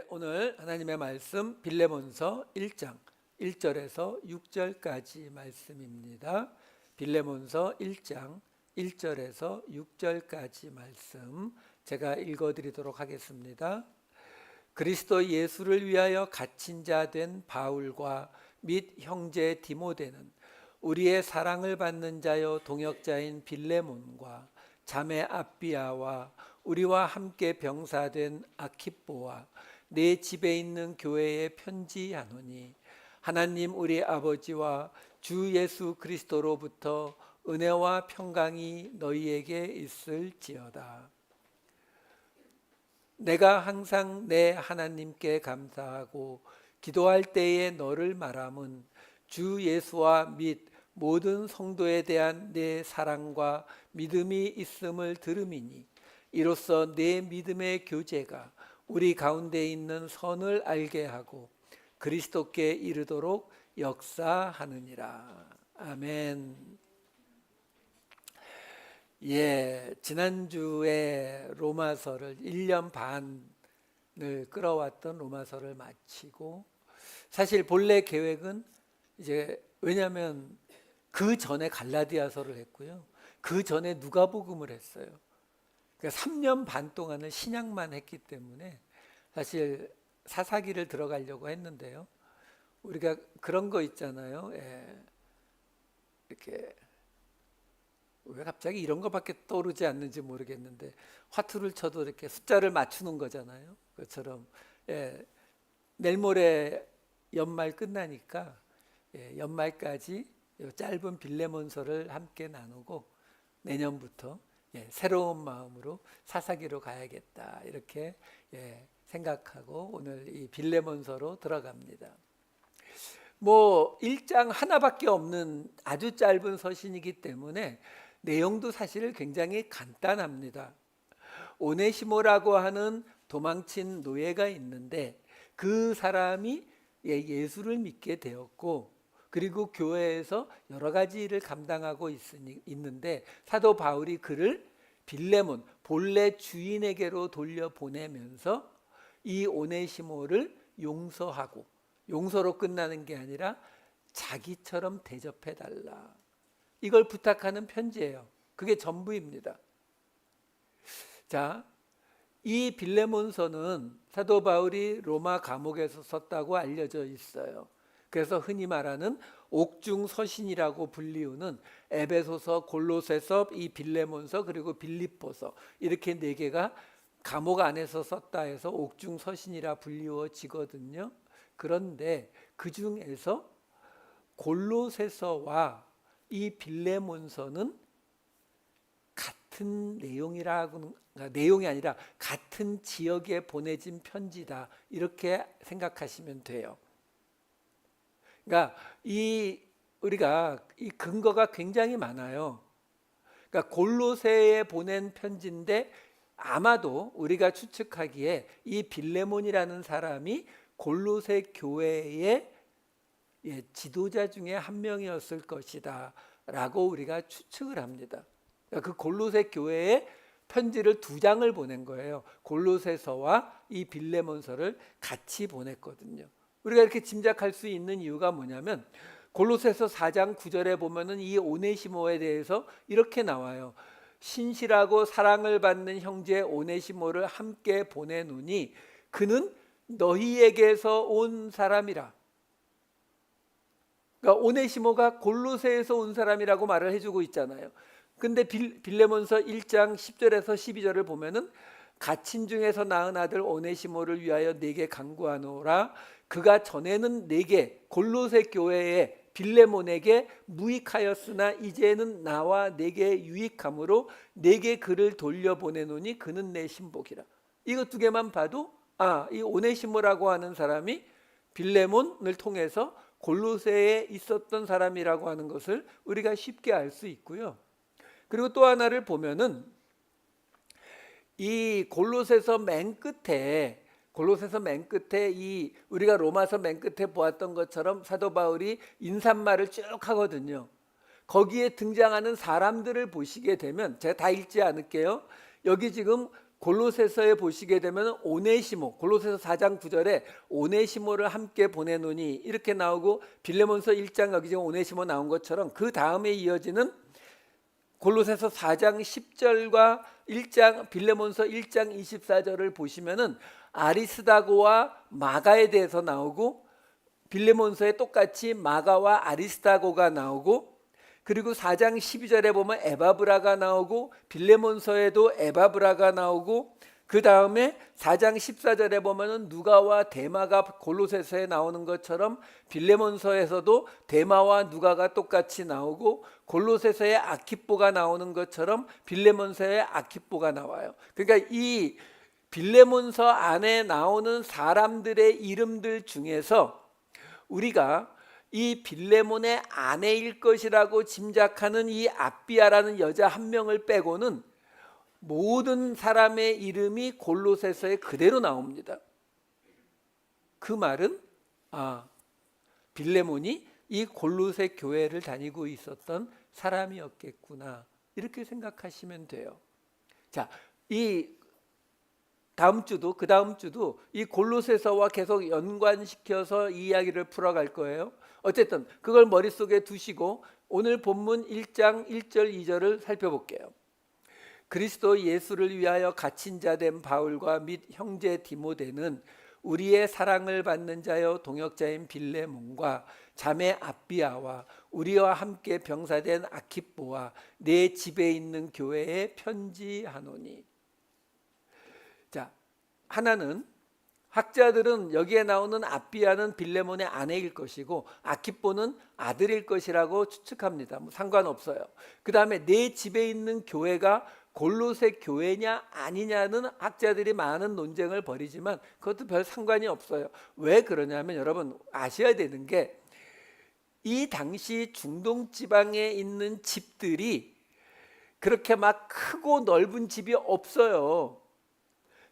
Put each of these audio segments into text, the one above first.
오늘 하나님의 말씀 빌레몬서 1장 1절에서 6절까지 말씀입니다. 빌레몬서 1장 1절에서 6절까지 말씀 제가 읽어드리도록 하겠습니다. 그리스도 예수를 위하여 갇힌 자 된 바울과 및 형제 디모데는 우리의 사랑을 받는 자여 동역자인 빌레몬과 자매 아비아와 우리와 함께 병사된 아키뽀와 내 집에 있는 교회에 편지하노니 하나님 우리 아버지와 주 예수 그리스도로부터 은혜와 평강이 너희에게 있을지어다. 내가 항상 내 하나님께 감사하고 기도할 때에 너를 말함은 주 예수와 및 모든 성도에 대한 내 사랑과 믿음이 있음을 들음이니 이로써 내 믿음의 교제가 우리 가운데 있는 선을 알게 하고 그리스도께 이르도록 역사하느니라. 아멘. 지난주에 로마서를 1년 반을 끌어왔던 로마서를 마치고, 사실 본래 계획은 왜냐하면 그 전에 갈라디아서를 했고요, 그 전에 누가복음을 했어요. 그러니까 3년 반 동안은 신약만 했기 때문에 사실 사사기를 들어가려고 했는데요, 우리가 그런 거 있잖아요. 이렇게 왜 갑자기 이런 거밖에 떠오르지 않는지 모르겠는데, 화투를 쳐도 이렇게 숫자를 맞추는 거잖아요. 그것처럼 내일 모레 연말 끝나니까 연말까지 짧은 빌레몬서를 함께 나누고 내년부터 새로운 마음으로 사사기로 가야겠다, 이렇게 생각하고 오늘 이 빌레몬서로 들어갑니다. 1장 하나밖에 없는 아주 짧은 서신이기 때문에 내용도 사실 굉장히 간단합니다. 오네시모라고 하는 도망친 노예가 있는데 그 사람이 예수를 믿게 되었고, 그리고 교회에서 여러 가지 일을 감당하고 있는데 사도 바울이 그를 빌레몬 본래 주인에게로 돌려보내면서 이 오네시모를 용서하고, 용서로 끝나는 게 아니라 자기처럼 대접해달라, 이걸 부탁하는 편지예요. 그게 전부입니다. 자, 이 빌레몬서는 사도 바울이 로마 감옥에서 썼다고 알려져 있어요. 그래서 흔히 말하는 옥중 서신이라고 불리우는 에베소서, 골로새서, 이 빌레몬서, 그리고 빌립보서, 이렇게 4개가 감옥 안에서 썼다 해서 옥중 서신이라 불리워지거든요. 그런데 그 중에서 골로새서와 이 빌레몬서는 같은 내용이 아니라 같은 지역에 보내진 편지다, 이렇게 생각하시면 돼요. 그러니까 우리가 이 근거가 굉장히 많아요. 그러니까 골로새에 보낸 편지인데 아마도 우리가 추측하기에 이 빌레몬이라는 사람이 골로새 교회의 지도자 중에 한 명이었을 것이다 라고 우리가 추측을 합니다. 그러니까 그 골로새 교회에 편지를 2장을 보낸 거예요. 골로새서와 이 빌레몬서를 같이 보냈거든요. 우리가 이렇게 짐작할 수 있는 이유가 뭐냐면, 골로새서 4장 9절에 보면은 이 오네시모에 대해서 이렇게 나와요. 신실하고 사랑을 받는 형제 오네시모를 함께 보내노니 그는 너희에게서 온 사람이라. 그러니까 오네시모가 골로새에서 온 사람이라고 말을 해주고 있잖아요. 근데 빌레몬서 1장 10절에서 12절을 보면은 갇힌 중에서 낳은 아들 오네시모를 위하여 내게 간구하노라. 그가 전에는 내게 골로새 교회에 빌레몬에게 무익하였으나 이제는 나와 내게 유익함으로 내게 그를 돌려보내노니 그는 내 신복이라. 이거 2개만 봐도 이 오네시모라고 하는 사람이 빌레몬을 통해서 골로새에 있었던 사람이라고 하는 것을 우리가 쉽게 알 수 있고요. 그리고 또 하나를 보면은 이 골로새서 맨 끝에 우리가 로마서 맨 끝에 보았던 것처럼 사도 바울이 인사말을 쭉 하거든요. 거기에 등장하는 사람들을 보시게 되면, 제가 다 읽지 않을게요. 여기 지금 골로새서에 보시게 되면 오네시모, 골로새서 4장 9절에 오네시모를 함께 보내노니 이렇게 나오고, 빌레몬서 1장 여기 지금 오네시모 나온 것처럼 그 다음에 이어지는 골로새서 4장 10절과 1장 빌레몬서 1장 24절을 보시면은 아리스다고와 마가에 대해서 나오고, 빌레몬서에 똑같이 마가와 아리스다고가 나오고, 그리고 4장 12절에 보면 에바브라가 나오고, 빌레몬서에도 에바브라가 나오고, 그 다음에 4장 14절에 보면은 누가와 데마가 골로새서에 나오는 것처럼 빌레몬서에서도 데마와 누가가 똑같이 나오고, 골로새서에 아키뽀가 나오는 것처럼 빌레몬서에 아키뽀가 나와요. 그러니까 이 빌레몬서 안에 나오는 사람들의 이름들 중에서 우리가 이 빌레몬의 아내일 것이라고 짐작하는 이 아비아라는 여자 한 명을 빼고는 모든 사람의 이름이 골로새서에 그대로 나옵니다. 그 말은 빌레몬이 이 골로새 교회를 다니고 있었던 사람이었겠구나, 이렇게 생각하시면 돼요. 자, 이 다음 주도 그 다음 주도 이 골로새서와 계속 연관시켜서 이 이야기를 풀어갈 거예요. 어쨌든 그걸 머릿속에 두시고 오늘 본문 1장 1절 2절을 살펴볼게요. 그리스도 예수를 위하여 갇힌 자 된 바울과 및 형제 디모데는 우리의 사랑을 받는 자여 동역자인 빌레몬과 자매 아비아와 우리와 함께 병사된 아키뽀와 내 집에 있는 교회에 편지하노니. 자, 하나는 학자들은 여기에 나오는 아비아는 빌레몬의 아내일 것이고 아키뽀는 아들일 것이라고 추측합니다. 뭐 상관없어요. 그 다음에 내 집에 있는 교회가 골로새 교회냐 아니냐는 학자들이 많은 논쟁을 벌이지만 그것도 별 상관이 없어요. 왜 그러냐면 여러분 아셔야 되는 게, 이 당시 중동 지방에 있는 집들이 그렇게 막 크고 넓은 집이 없어요.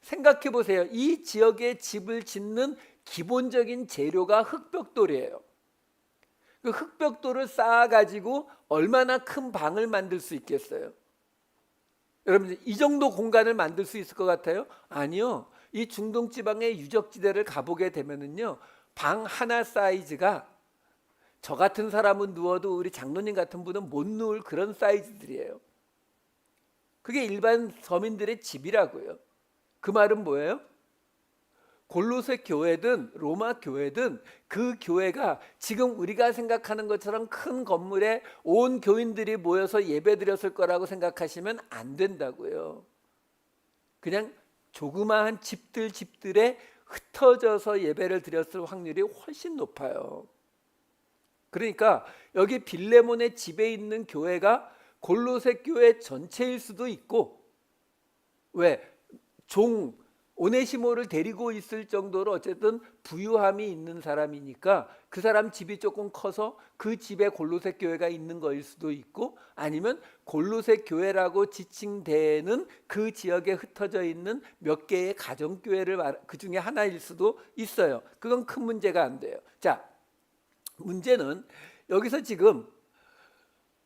생각해 보세요. 이 지역에 집을 짓는 기본적인 재료가 흙벽돌이에요. 그 흙벽돌을 쌓아가지고 얼마나 큰 방을 만들 수 있겠어요? 여러분, 이 정도 공간을 만들 수 있을 것 같아요? 아니요. 이 중동 지방의 유적지대를 가보게 되면은요, 방 하나 사이즈가 저 같은 사람은 누워도 우리 장로님 같은 분은 못 누울 그런 사이즈들이에요. 그게 일반 서민들의 집이라고요. 그 말은 뭐예요? 골로새 교회든 로마 교회든 그 교회가 지금 우리가 생각하는 것처럼 큰 건물에 온 교인들이 모여서 예배드렸을 거라고 생각하시면 안 된다고요. 그냥 조그마한 집들에 흩어져서 예배를 드렸을 확률이 훨씬 높아요. 그러니까 여기 빌레몬의 집에 있는 교회가 골로새 교회 전체일 수도 있고, 왜? 오네시모를 데리고 있을 정도로 어쨌든 부유함이 있는 사람이니까 그 사람 집이 조금 커서 그 집에 골로새 교회가 있는 거일 수도 있고, 아니면 골로새 교회라고 지칭되는 그 지역에 흩어져 있는 몇 개의 가정교회를 그 중에 하나일 수도 있어요. 그건 큰 문제가 안 돼요. 자, 문제는 여기서 지금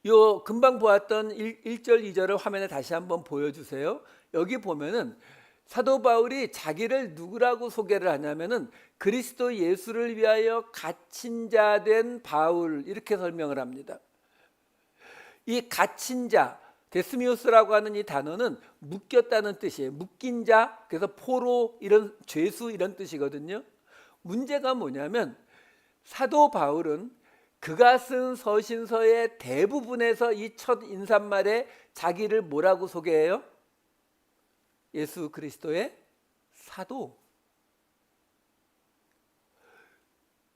요 금방 보았던 1절 2절을 화면에 다시 한번 보여주세요. 여기 보면은 사도 바울이 자기를 누구라고 소개를 하냐면은 그리스도 예수를 위하여 갇힌 자 된 바울, 이렇게 설명을 합니다. 이 갇힌 자, 데스미오스라고 하는 이 단어는 묶였다는 뜻이에요. 묶인 자, 그래서 포로, 이런 죄수 이런 뜻이거든요. 문제가 뭐냐면 사도 바울은 그가 쓴 서신서의 대부분에서 이 첫 인사말에 자기를 뭐라고 소개해요? 예수 그리스도의 사도.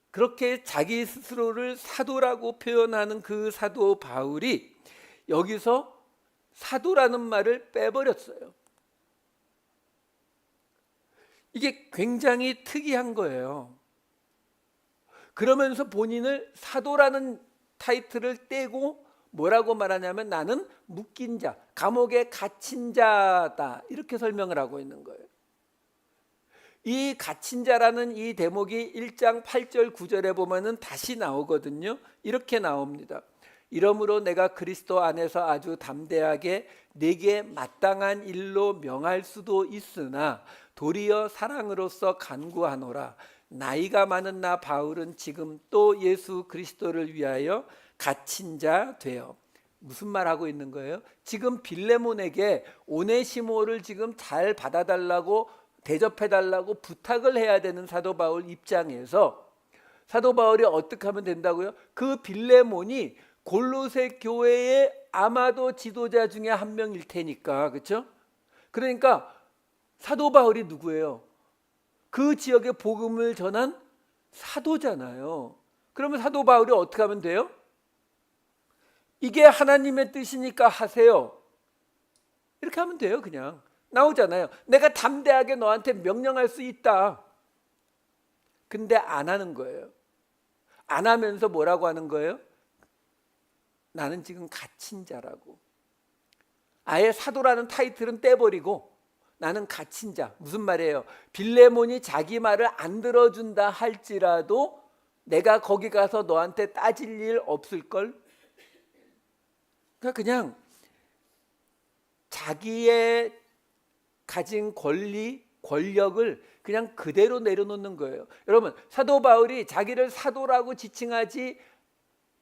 그렇게 자기 스스로를 사도라고 표현하는 그 사도 바울이 여기서 사도라는 말을 빼버렸어요. 이게 굉장히 특이한 거예요. 그러면서 본인을 사도라는 타이틀을 떼고 뭐라고 말하냐면 나는 묶인 자, 감옥에 갇힌 자다, 이렇게 설명을 하고 있는 거예요. 이 갇힌 자라는 이 대목이 1장 8절 9절에 보면은 다시 나오거든요. 이렇게 나옵니다. 이러므로 내가 그리스도 안에서 아주 담대하게 내게 마땅한 일로 명할 수도 있으나 도리어 사랑으로서 간구하노라. 나이가 많은 나 바울은 지금 또 예수 그리스도를 위하여 갇힌 자 되어. 무슨 말 하고 있는 거예요? 지금 빌레몬에게 오네시모를 지금 잘 받아달라고 대접해달라고 부탁을 해야 되는 사도 바울 입장에서 사도 바울이 어떻게 하면 된다고요? 그 빌레몬이 골로새 교회의 아마도 지도자 중에 한 명일 테니까, 그렇죠? 그러니까 사도 바울이 누구예요? 그 지역에 복음을 전한 사도잖아요. 그러면 사도 바울이 어떻게 하면 돼요? 이게 하나님의 뜻이니까 하세요. 이렇게 하면 돼요. 그냥 나오잖아요. 내가 담대하게 너한테 명령할 수 있다. 근데 안 하는 거예요. 안 하면서 뭐라고 하는 거예요? 나는 지금 갇힌 자라고. 아예 사도라는 타이틀은 떼버리고 나는 갇힌 자. 무슨 말이에요? 빌레몬이 자기 말을 안 들어준다 할지라도 내가 거기 가서 너한테 따질 일 없을걸? 그러니까 그냥 자기의 가진 권리, 권력을 그냥 그대로 내려놓는 거예요. 여러분, 사도 바울이 자기를 사도라고 지칭하지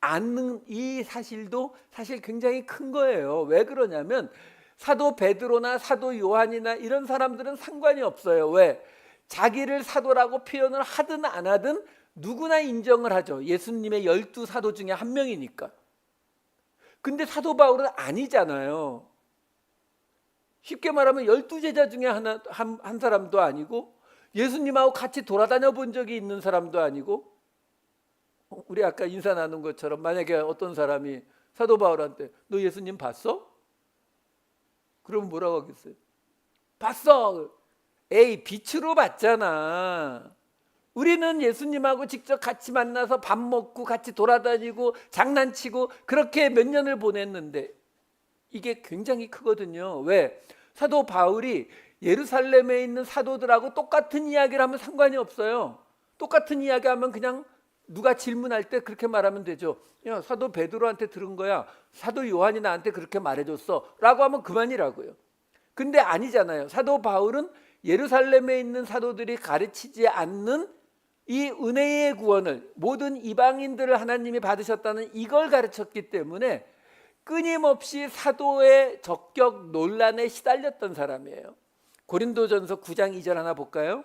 않는 이 사실도 사실 굉장히 큰 거예요. 왜 그러냐면 사도 베드로나 사도 요한이나 이런 사람들은 상관이 없어요. 왜? 자기를 사도라고 표현을 하든 안 하든 누구나 인정을 하죠. 예수님의 12사도 중에 한 명이니까. 근데 사도 바울은 아니잖아요. 쉽게 말하면 12제자 중에 한 사람도 아니고 예수님하고 같이 돌아다녀 본 적이 있는 사람도 아니고, 우리 아까 인사 나눈 것처럼 만약에 어떤 사람이 사도 바울한테 너 예수님 봤어? 그러면 뭐라고 하겠어요? 봤어. 에이, 빛으로 봤잖아. 우리는 예수님하고 직접 같이 만나서 밥 먹고 같이 돌아다니고 장난치고 그렇게 몇 년을 보냈는데 이게 굉장히 크거든요. 왜? 사도 바울이 예루살렘에 있는 사도들하고 똑같은 이야기를 하면 상관이 없어요. 똑같은 이야기하면 그냥 누가 질문할 때 그렇게 말하면 되죠. 야, 사도 베드로한테 들은 거야. 사도 요한이 나한테 그렇게 말해줬어. 라고 하면 그만이라고요. 근데 아니잖아요. 사도 바울은 예루살렘에 있는 사도들이 가르치지 않는 이 은혜의 구원을, 모든 이방인들을 하나님이 받으셨다는 이걸 가르쳤기 때문에 끊임없이 사도의 적격 논란에 시달렸던 사람이에요. 고린도전서 9장 2절 하나 볼까요?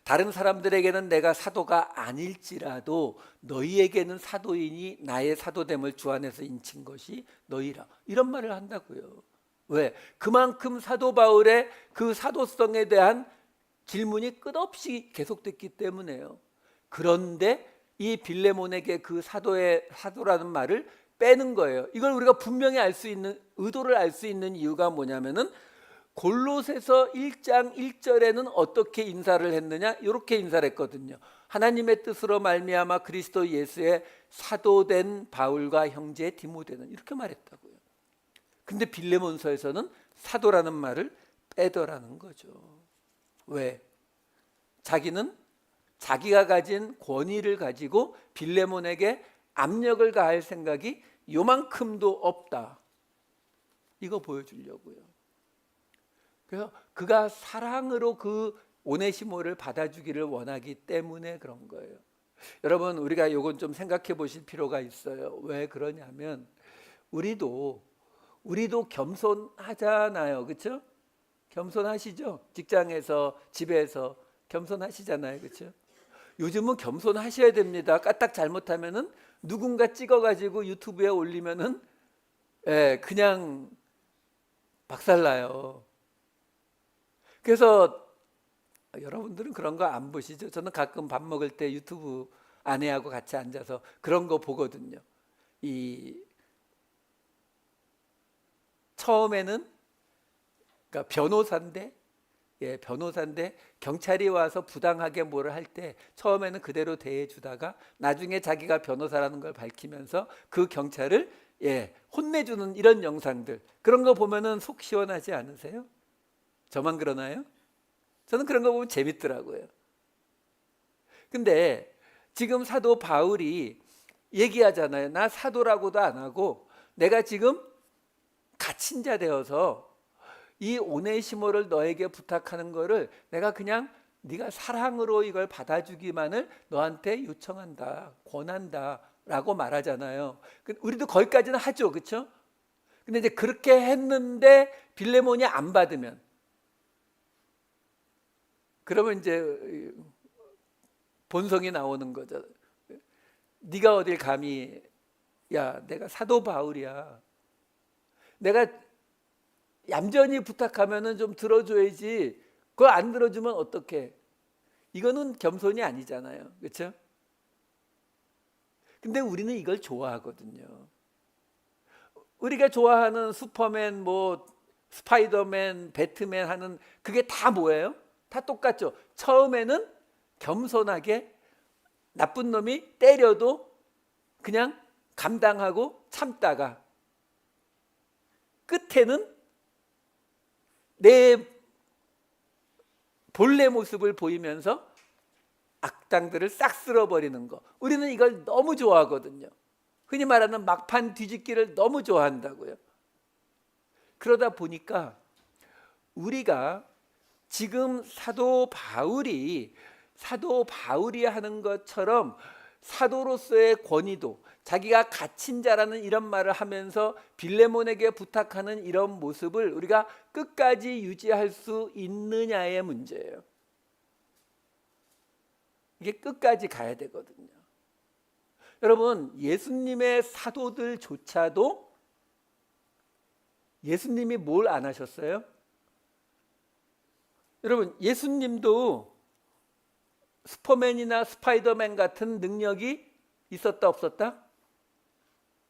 다른 사람들에게는 내가 사도가 아닐지라도 너희에게는 사도이니 나의 사도됨을 주 안에서 인친 것이 너희라. 이런 말을 한다고요. 왜? 그만큼 사도 바울의 그 사도성에 대한 질문이 끝없이 계속됐기 때문에요. 그런데 이 빌레몬에게 그 사도라는 말을 빼는 거예요. 이걸 우리가 분명히 알 수 있는, 의도를 알 수 있는 이유가 뭐냐면은 골로새서 1장 1절에는 어떻게 인사를 했느냐? 이렇게 인사를 했거든요. 하나님의 뜻으로 말미암아 그리스도 예수의 사도된 바울과 형제 디모데는, 이렇게 말했다고요. 근데 빌레몬서에서는 사도라는 말을 빼더라는 거죠. 왜? 자기는 자기가 가진 권위를 가지고 빌레몬에게 압력을 가할 생각이 요만큼도 없다. 이거 보여주려고요. 그래서 그가 사랑으로 그 오네시모를 받아주기를 원하기 때문에 그런 거예요. 여러분, 우리가 이건 좀 생각해 보실 필요가 있어요. 왜 그러냐면 우리도 겸손하잖아요. 그렇죠? 겸손하시죠? 직장에서, 집에서 겸손하시잖아요. 그렇죠? 요즘은 겸손하셔야 됩니다. 까딱 잘못하면은 누군가 찍어가지고 유튜브에 올리면은 그냥 박살나요. 그래서 여러분들은 그런 거 안 보시죠? 저는 가끔 밥 먹을 때 유튜브 아내하고 같이 앉아서 그런 거 보거든요. 처음에는 그러니까 변호사인데 경찰이 와서 부당하게 뭐를 할 때 처음에는 그대로 대해주다가 나중에 자기가 변호사라는 걸 밝히면서 그 경찰을 혼내주는 이런 영상들, 그런 거 보면은 속 시원하지 않으세요? 저만 그러나요? 저는 그런 거 보면 재밌더라고요. 근데 지금 사도 바울이 얘기하잖아요. 나 사도라고도 안 하고 내가 지금 갇힌 자 되어서 이 오네시모를 너에게 부탁하는 거를 내가 그냥 네가 사랑으로 이걸 받아주기만을 너한테 요청한다, 권한다라고 말하잖아요. 우리도 거기까지는 하죠, 그렇죠? 근데 이제 그렇게 했는데 빌레몬이 안 받으면, 그러면 이제 본성이 나오는 거죠. 네가 어딜 감히, 야, 내가 사도 바울이야. 내가 얌전히 부탁하면은 좀 들어줘야지. 그걸 안 들어주면 어떡해? 이거는 겸손이 아니잖아요. 그렇죠? 근데 우리는 이걸 좋아하거든요. 우리가 좋아하는 슈퍼맨, 뭐 스파이더맨, 배트맨 하는 그게 다 뭐예요? 다 똑같죠. 처음에는 겸손하게 나쁜 놈이 때려도 그냥 감당하고 참다가 끝에는 내 본래 모습을 보이면서 악당들을 싹 쓸어버리는 거. 우리는 이걸 너무 좋아하거든요. 흔히 말하는 막판 뒤집기를 너무 좋아한다고요. 그러다 보니까 우리가 지금 사도 바울이 하는 것처럼 사도로서의 권위도, 자기가 갇힌 자라는 이런 말을 하면서 빌레몬에게 부탁하는 이런 모습을 우리가 끝까지 유지할 수 있느냐의 문제예요. 이게 끝까지 가야 되거든요. 여러분, 예수님의 사도들조차도 예수님이 뭘 안 하셨어요? 여러분, 예수님도 슈퍼맨이나 스파이더맨 같은 능력이 있었다 없었다?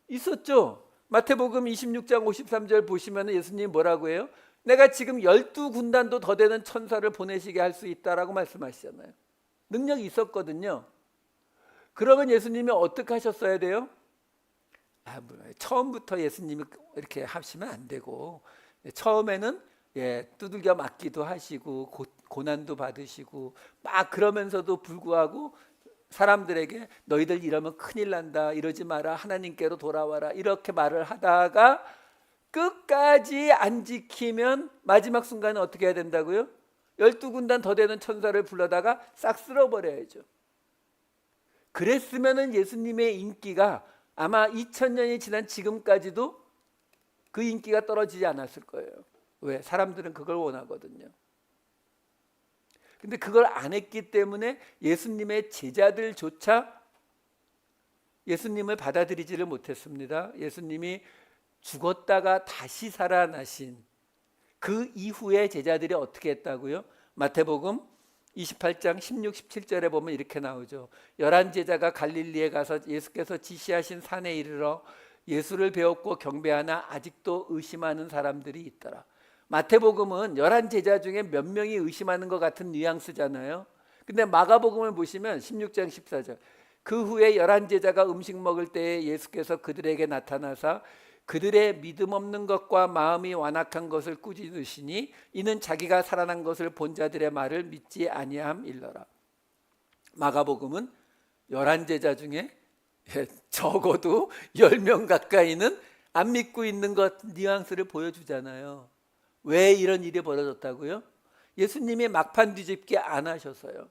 있었죠. 마태복음 26장 53절 보시면 예수님이 뭐라고 해요? 내가 지금 12군단도 더 되는 천사를 보내시게 할 수 있다라고 말씀하시잖아요. 능력이 있었거든요. 그러면 예수님이 어떻게 하셨어야 돼요? 처음부터 예수님이 이렇게 하시면 안 되고, 처음에는 두들겨 맞기도 하시고 고난도 받으시고 막 그러면서도 불구하고 사람들에게 너희들 이러면 큰일 난다, 이러지 마라, 하나님께로 돌아와라, 이렇게 말을 하다가 끝까지 안 지키면 마지막 순간에 어떻게 해야 된다고요? 12군단 더 되는 천사를 불러다가 싹 쓸어버려야죠. 그랬으면 예수님의 인기가 아마 2000년이 지난 지금까지도 그 인기가 떨어지지 않았을 거예요. 왜? 사람들은 그걸 원하거든요. 근데 그걸 안 했기 때문에 예수님의 제자들조차 예수님을 받아들이지를 못했습니다. 예수님이 죽었다가 다시 살아나신 그 이후에 제자들이 어떻게 했다고요? 마태복음 28장 16, 17절에 보면 이렇게 나오죠. 11제자가 갈릴리에 가서 예수께서 지시하신 산에 이르러 예수를 배웠고 경배하나 아직도 의심하는 사람들이 있더라. 마태복음은 11제자 중에 몇 명이 의심하는 것 같은 뉘앙스잖아요. 근데 마가복음을 보시면 16장 14절, 그 후에 11제자가 음식 먹을 때에 예수께서 그들에게 나타나사 그들의 믿음 없는 것과 마음이 완악한 것을 꾸짖으시니 이는 자기가 살아난 것을 본 자들의 말을 믿지 아니함 일러라. 마가복음은 11제자 중에 적어도 10명 가까이는 안 믿고 있는 것 뉘앙스를 보여주잖아요. 왜 이런 일이 벌어졌다고요? 예수님이 막판 뒤집기 안 하셔서요.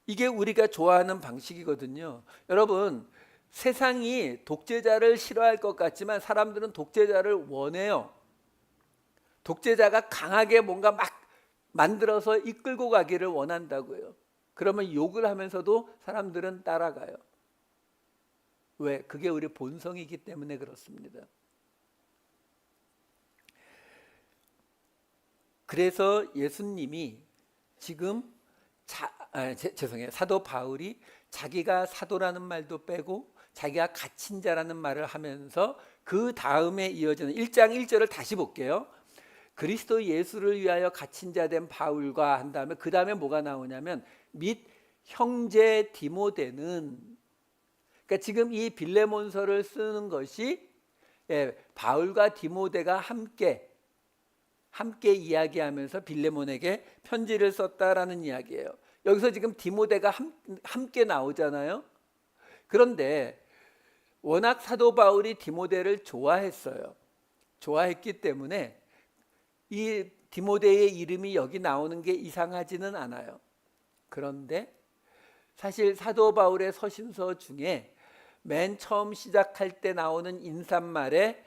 이게 우리가 좋아하는 방식이거든요. 여러분, 세상이 독재자를 싫어할 것 같지만 사람들은 독재자를 원해요. 독재자가 강하게 뭔가 막 만들어서 이끌고 가기를 원한다고요. 그러면 욕을 하면서도 사람들은 따라가요. 왜? 그게 우리 본성이기 때문에 그렇습니다. 그래서 예수님이 지금 사도 바울이 자기가 사도라는 말도 빼고 자기가 갇힌 자라는 말을 하면서 그 다음에 이어지는 1장 1절을 다시 볼게요. 그리스도 예수를 위하여 갇힌 자 된 바울과 한 다음에 그 다음에 뭐가 나오냐면 및 형제 디모데는, 그러니까 지금 이 빌레몬서를 쓰는 것이 바울과 디모데가 함께 이야기하면서 빌레몬에게 편지를 썼다라는 이야기예요. 여기서 지금 디모데가 함께 나오잖아요. 그런데 워낙 사도 바울이 디모데를 좋아했어요. 좋아했기 때문에 이 디모데의 이름이 여기 나오는 게 이상하지는 않아요. 그런데 사실 사도 바울의 서신서 중에 맨 처음 시작할 때 나오는 인사말에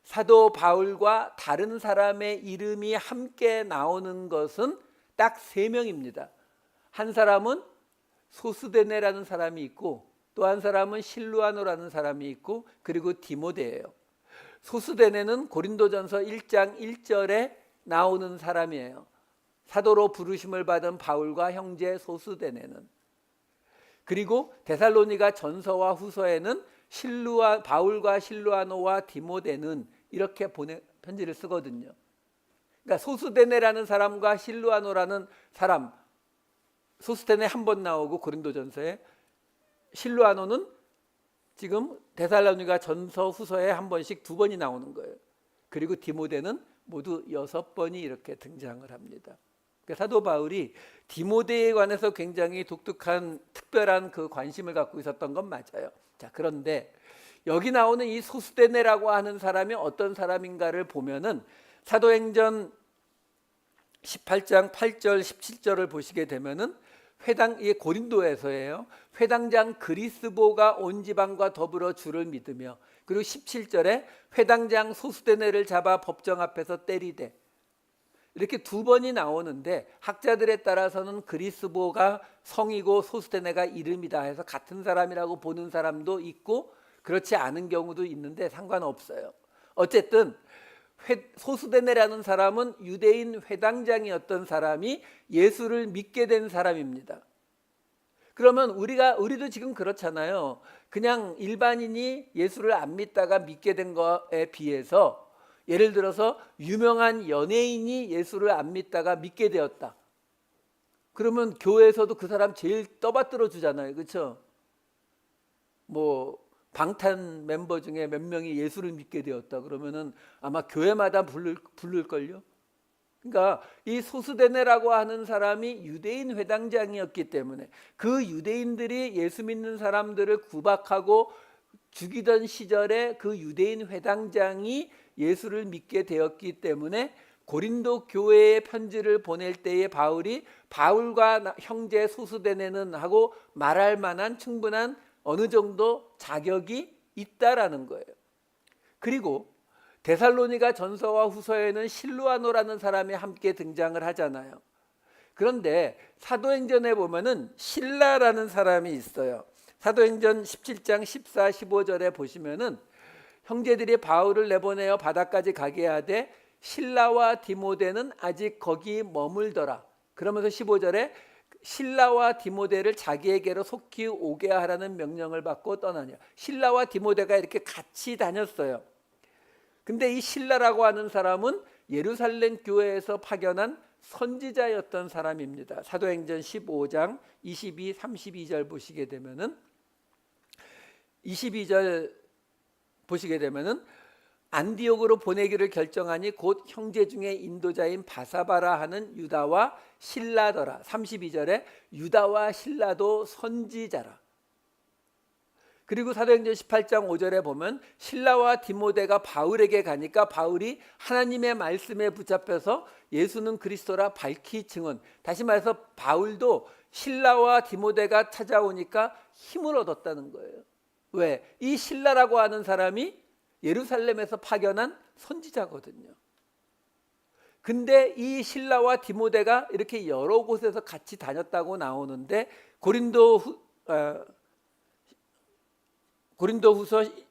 사도 바울과 다른 사람의 이름이 함께 나오는 것은 딱 3명입니다. 한 사람은 소스데네라는 사람이 있고, 또 한 사람은 실루아노라는 사람이 있고, 그리고 디모데예요. 소스데네는 고린도전서 1장 1절에 나오는 사람이에요. 사도로 부르심을 받은 바울과 형제 소스데네는. 그리고 데살로니가 전서와 후서에는 바울과 실루아노와 디모데는 이렇게 편지를 쓰거든요. 그러니까 소스데네라는 사람과 실루아노라는 사람, 소스데네 한 번 나오고 고린도전서에, 실루아노는 지금 데살로니가 전서 후서에 한 번씩 2번이 나오는 거예요. 그리고 디모데는 모두 6번이 이렇게 등장을 합니다. 그러니까 사도 바울이 디모데에 관해서 굉장히 독특한 특별한 그 관심을 갖고 있었던 건 맞아요. 자, 그런데 여기 나오는 이 소스데네라고 하는 사람이 어떤 사람인가를 보면은 사도행전 18장 8절 17절을 보시게 되면은 이게 고린도에서예요. 회당장 그리스보가 온 지방과 더불어 주를 믿으며, 그리고 17절에 회당장 소스데네를 잡아 법정 앞에서 때리되, 이렇게 2번이 나오는데 학자들에 따라서는 그리스보가 성이고 소스데네가 이름이다 해서 같은 사람이라고 보는 사람도 있고 그렇지 않은 경우도 있는데 상관없어요. 어쨌든 소스데네라는 사람은 유대인 회당장이었던 사람이 예수를 믿게 된 사람입니다. 그러면 우리도 지금 그렇잖아요. 그냥 일반인이 예수를 안 믿다가 믿게 된 거에 비해서, 예를 들어서 유명한 연예인이 예수를 안 믿다가 믿게 되었다. 그러면 교회에서도 그 사람 제일 떠받들어 주잖아요. 그렇죠? 뭐 방탄 멤버 중에 몇 명이 예수를 믿게 되었다 그러면은 아마 교회마다 부를걸요. 그러니까 이 소스데네라고 하는 사람이 유대인 회당장이었기 때문에 그 유대인들이 예수 믿는 사람들을 구박하고 죽이던 시절에 그 유대인 회당장이 예수를 믿게 되었기 때문에 고린도 교회에 편지를 보낼 때에 바울이 바울과 형제 소스데네는 하고 말할 만한 충분한 어느 정도 자격이 있다라는 거예요. 그리고 데살로니가 전서와 후서에는 실루아노라는 사람이 함께 등장을 하잖아요. 그런데 사도행전에 보면은 실라라는 사람이 있어요. 사도행전 17장 14, 15절에 보시면은 형제들이 바울을 내보내어 바다까지 가게 하되 실라와 디모데는 아직 거기 머물더라. 그러면서 15절에 실라와 디모데를 자기에게로 속히 오게 하라는 명령을 받고 떠나냐. 실라와 디모데가 이렇게 같이 다녔어요. 근데 이 실라라고 하는 사람은 예루살렘 교회에서 파견한 선지자였던 사람입니다. 사도행전 15장 22, 32절 보시게 되면은 22절 보시게 되면은 안디옥으로 보내기를 결정하니 곧 형제 중에 인도자인 바사바라 하는 유다와 실라더라. 32절에 유다와 실라도 선지자라. 그리고 사도행전 18장 5절에 보면 실라와 디모데가 바울에게 가니까 바울이 하나님의 말씀에 붙잡혀서 예수는 그리스도라 밝히 증언. 다시 말해서 바울도 실라와 디모데가 찾아오니까 힘을 얻었다는 거예요. 왜? 이 실라라고 하는 사람이 예루살렘에서 파견한 선지자거든요. 근데 이 실라와 디모데가 이렇게 여러 곳에서 같이 다녔다고 나오는데 고린도후서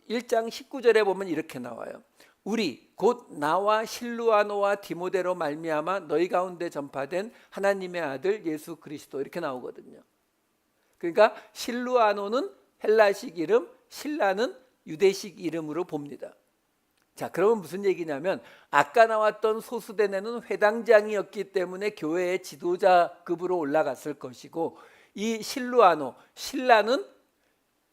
1장 19절에 보면 이렇게 나와요. 우리 곧 나와 실루아노와 디모데로 말미암아 너희 가운데 전파된 하나님의 아들 예수 그리스도, 이렇게 나오거든요. 그러니까 실루아노는 헬라식 이름, 실라는 유대식 이름으로 봅니다. 자, 그러면 무슨 얘기냐면 아까 나왔던 소스데네는 회당장이었기 때문에 교회의 지도자급으로 올라갔을 것이고, 이 실루아노, 실라는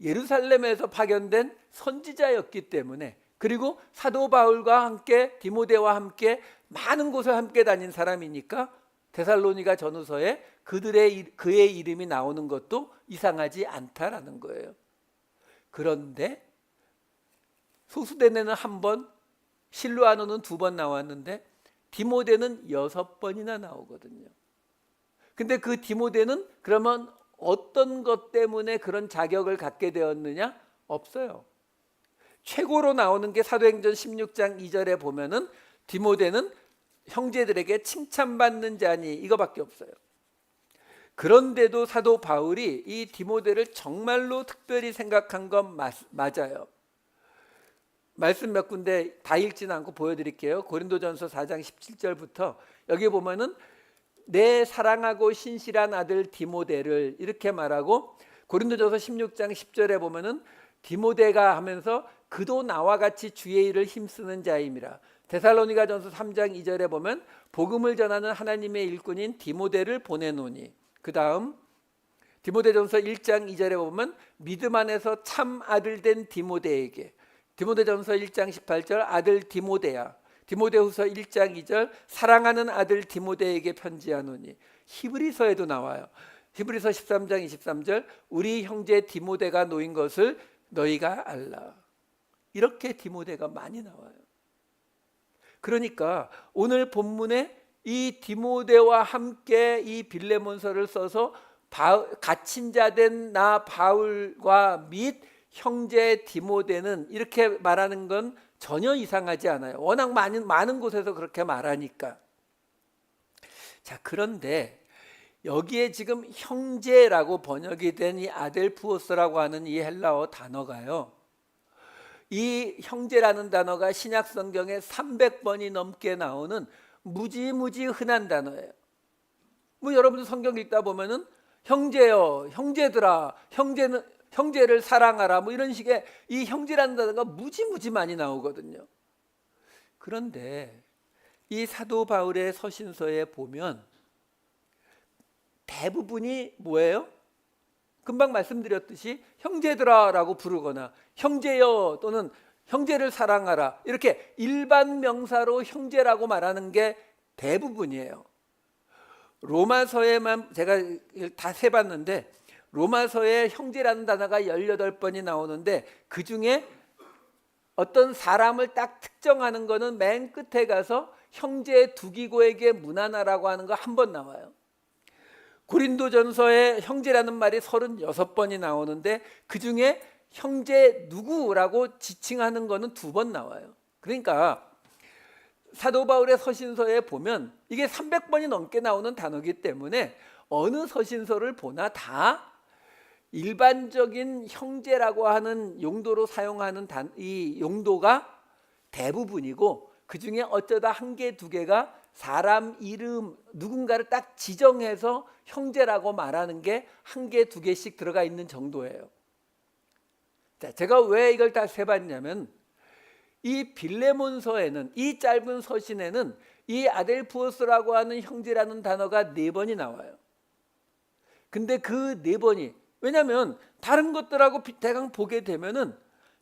예루살렘에서 파견된 선지자였기 때문에, 그리고 사도 바울과 함께 디모데와 함께 많은 곳을 함께 다닌 사람이니까 데살로니가 전후서에 그의 이름이 나오는 것도 이상하지 않다라는 거예요. 그런데 소수대내는 한 번, 실로아노는 2번 나왔는데 디모데는 6번이나 나오거든요. 근데 그 디모데는 그러면 어떤 것 때문에 그런 자격을 갖게 되었느냐? 없어요. 최고로 나오는 게 사도행전 16장 2절에 보면은 디모데는 형제들에게 칭찬받는 자니, 이거밖에 없어요. 그런데도 사도 바울이 이 디모데를 정말로 특별히 생각한 건 맞아요. 말씀 몇 군데 다 읽지는 않고 보여드릴게요. 고린도전서 4장 17절부터 여기 보면은 내 사랑하고 신실한 아들 디모데를 이렇게 말하고, 고린도전서 16장 10절에 보면은 디모데가 하면서 그도 나와 같이 주의 일을 힘쓰는 자임이라. 데살로니가전서 3장 2절에 보면 복음을 전하는 하나님의 일꾼인 디모데를 보내노니. 그 다음 디모데전서 1장 2절에 보면 믿음 안에서 참 아들 된 디모데에게. 디모데전서 1장 18절 아들 디모데야. 디모데후서 1장 2절 사랑하는 아들 디모데에게 편지하노니. 히브리서에도 나와요. 히브리서 13장 23절 우리 형제 디모데가 놓인 것을 너희가 알라. 이렇게 디모데가 많이 나와요. 그러니까 오늘 본문에 이 디모데와 함께 이 빌레몬서를 써서 갇힌 자 된 나 바울과 및 형제 디모데는 이렇게 말하는 건 전혀 이상하지 않아요. 워낙 많은 곳에서 그렇게 말하니까. 자, 그런데 여기에 지금 형제라고 번역이 된 이 아델푸오스라고 하는 이 헬라어 단어가요, 이 형제라는 단어가 신약 성경에 300번이 넘게 나오는 무지무지 흔한 단어예요. 뭐 여러분들 성경 읽다 보면은 형제여, 형제들아, 형제를 사랑하라, 뭐 이런 식의 이 형제라는 단어가 무지무지 많이 나오거든요. 그런데 이 사도 바울의 서신서에 보면 대부분이 뭐예요? 금방 말씀드렸듯이 형제들아라고 부르거나 형제여 또는 형제를 사랑하라, 이렇게 일반 명사로 형제라고 말하는 게 대부분이에요. 로마서에만 제가 다 세봤는데 로마서에 형제라는 단어가 18번이 나오는데 그 중에 어떤 사람을 딱 특정하는 거는 맨 끝에 가서 형제 두기고에게 문하나라고 하는 거 한 번 나와요. 고린도전서에 형제라는 말이 36번이 나오는데 그 중에 형제 누구라고 지칭하는 거는 2번 나와요. 그러니까 사도 바울의 서신서에 보면 이게 300번이 넘게 나오는 단어이기 때문에 어느 서신서를 보나 다 일반적인 형제라고 하는 용도로 사용하는 이 용도가 대부분이고, 그 중에 어쩌다 1개, 2개가 사람 이름 누군가를 딱 지정해서 형제라고 말하는 게 1개, 2개씩 들어가 있는 정도예요. 자, 제가 왜 이걸 다 세봤냐면 이 빌레몬서에는, 이 짧은 서신에는 이 아델푸오스라고 하는 형제라는 단어가 4번이 나와요. 근데 그 4번이, 왜냐하면 다른 것들하고 대강 보게 되면은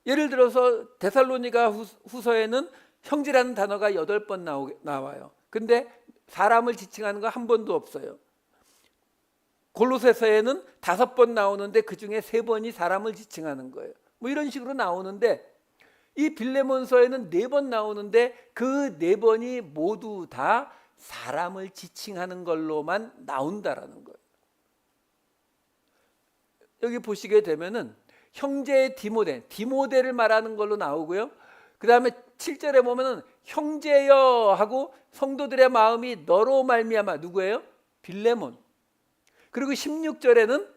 예를 들어서 데살로니가 후서에는 형제라는 단어가 8번 나와요. 근데 사람을 지칭하는 거 한 번도 없어요. 골로새서에는 5번 나오는데 그 중에 3번이 사람을 지칭하는 거예요. 뭐 이런 식으로 나오는데 이 빌레몬서에는 4번 나오는데 그 4번이 모두 다 사람을 지칭하는 걸로만 나온다라는 거예요. 여기 보시게 되면은 형제 디모데를 말하는 걸로 나오고요. 그 다음에 7절에 보면은 형제여 하고 성도들의 마음이 너로 말미암아, 누구예요? 빌레몬. 그리고 16절에는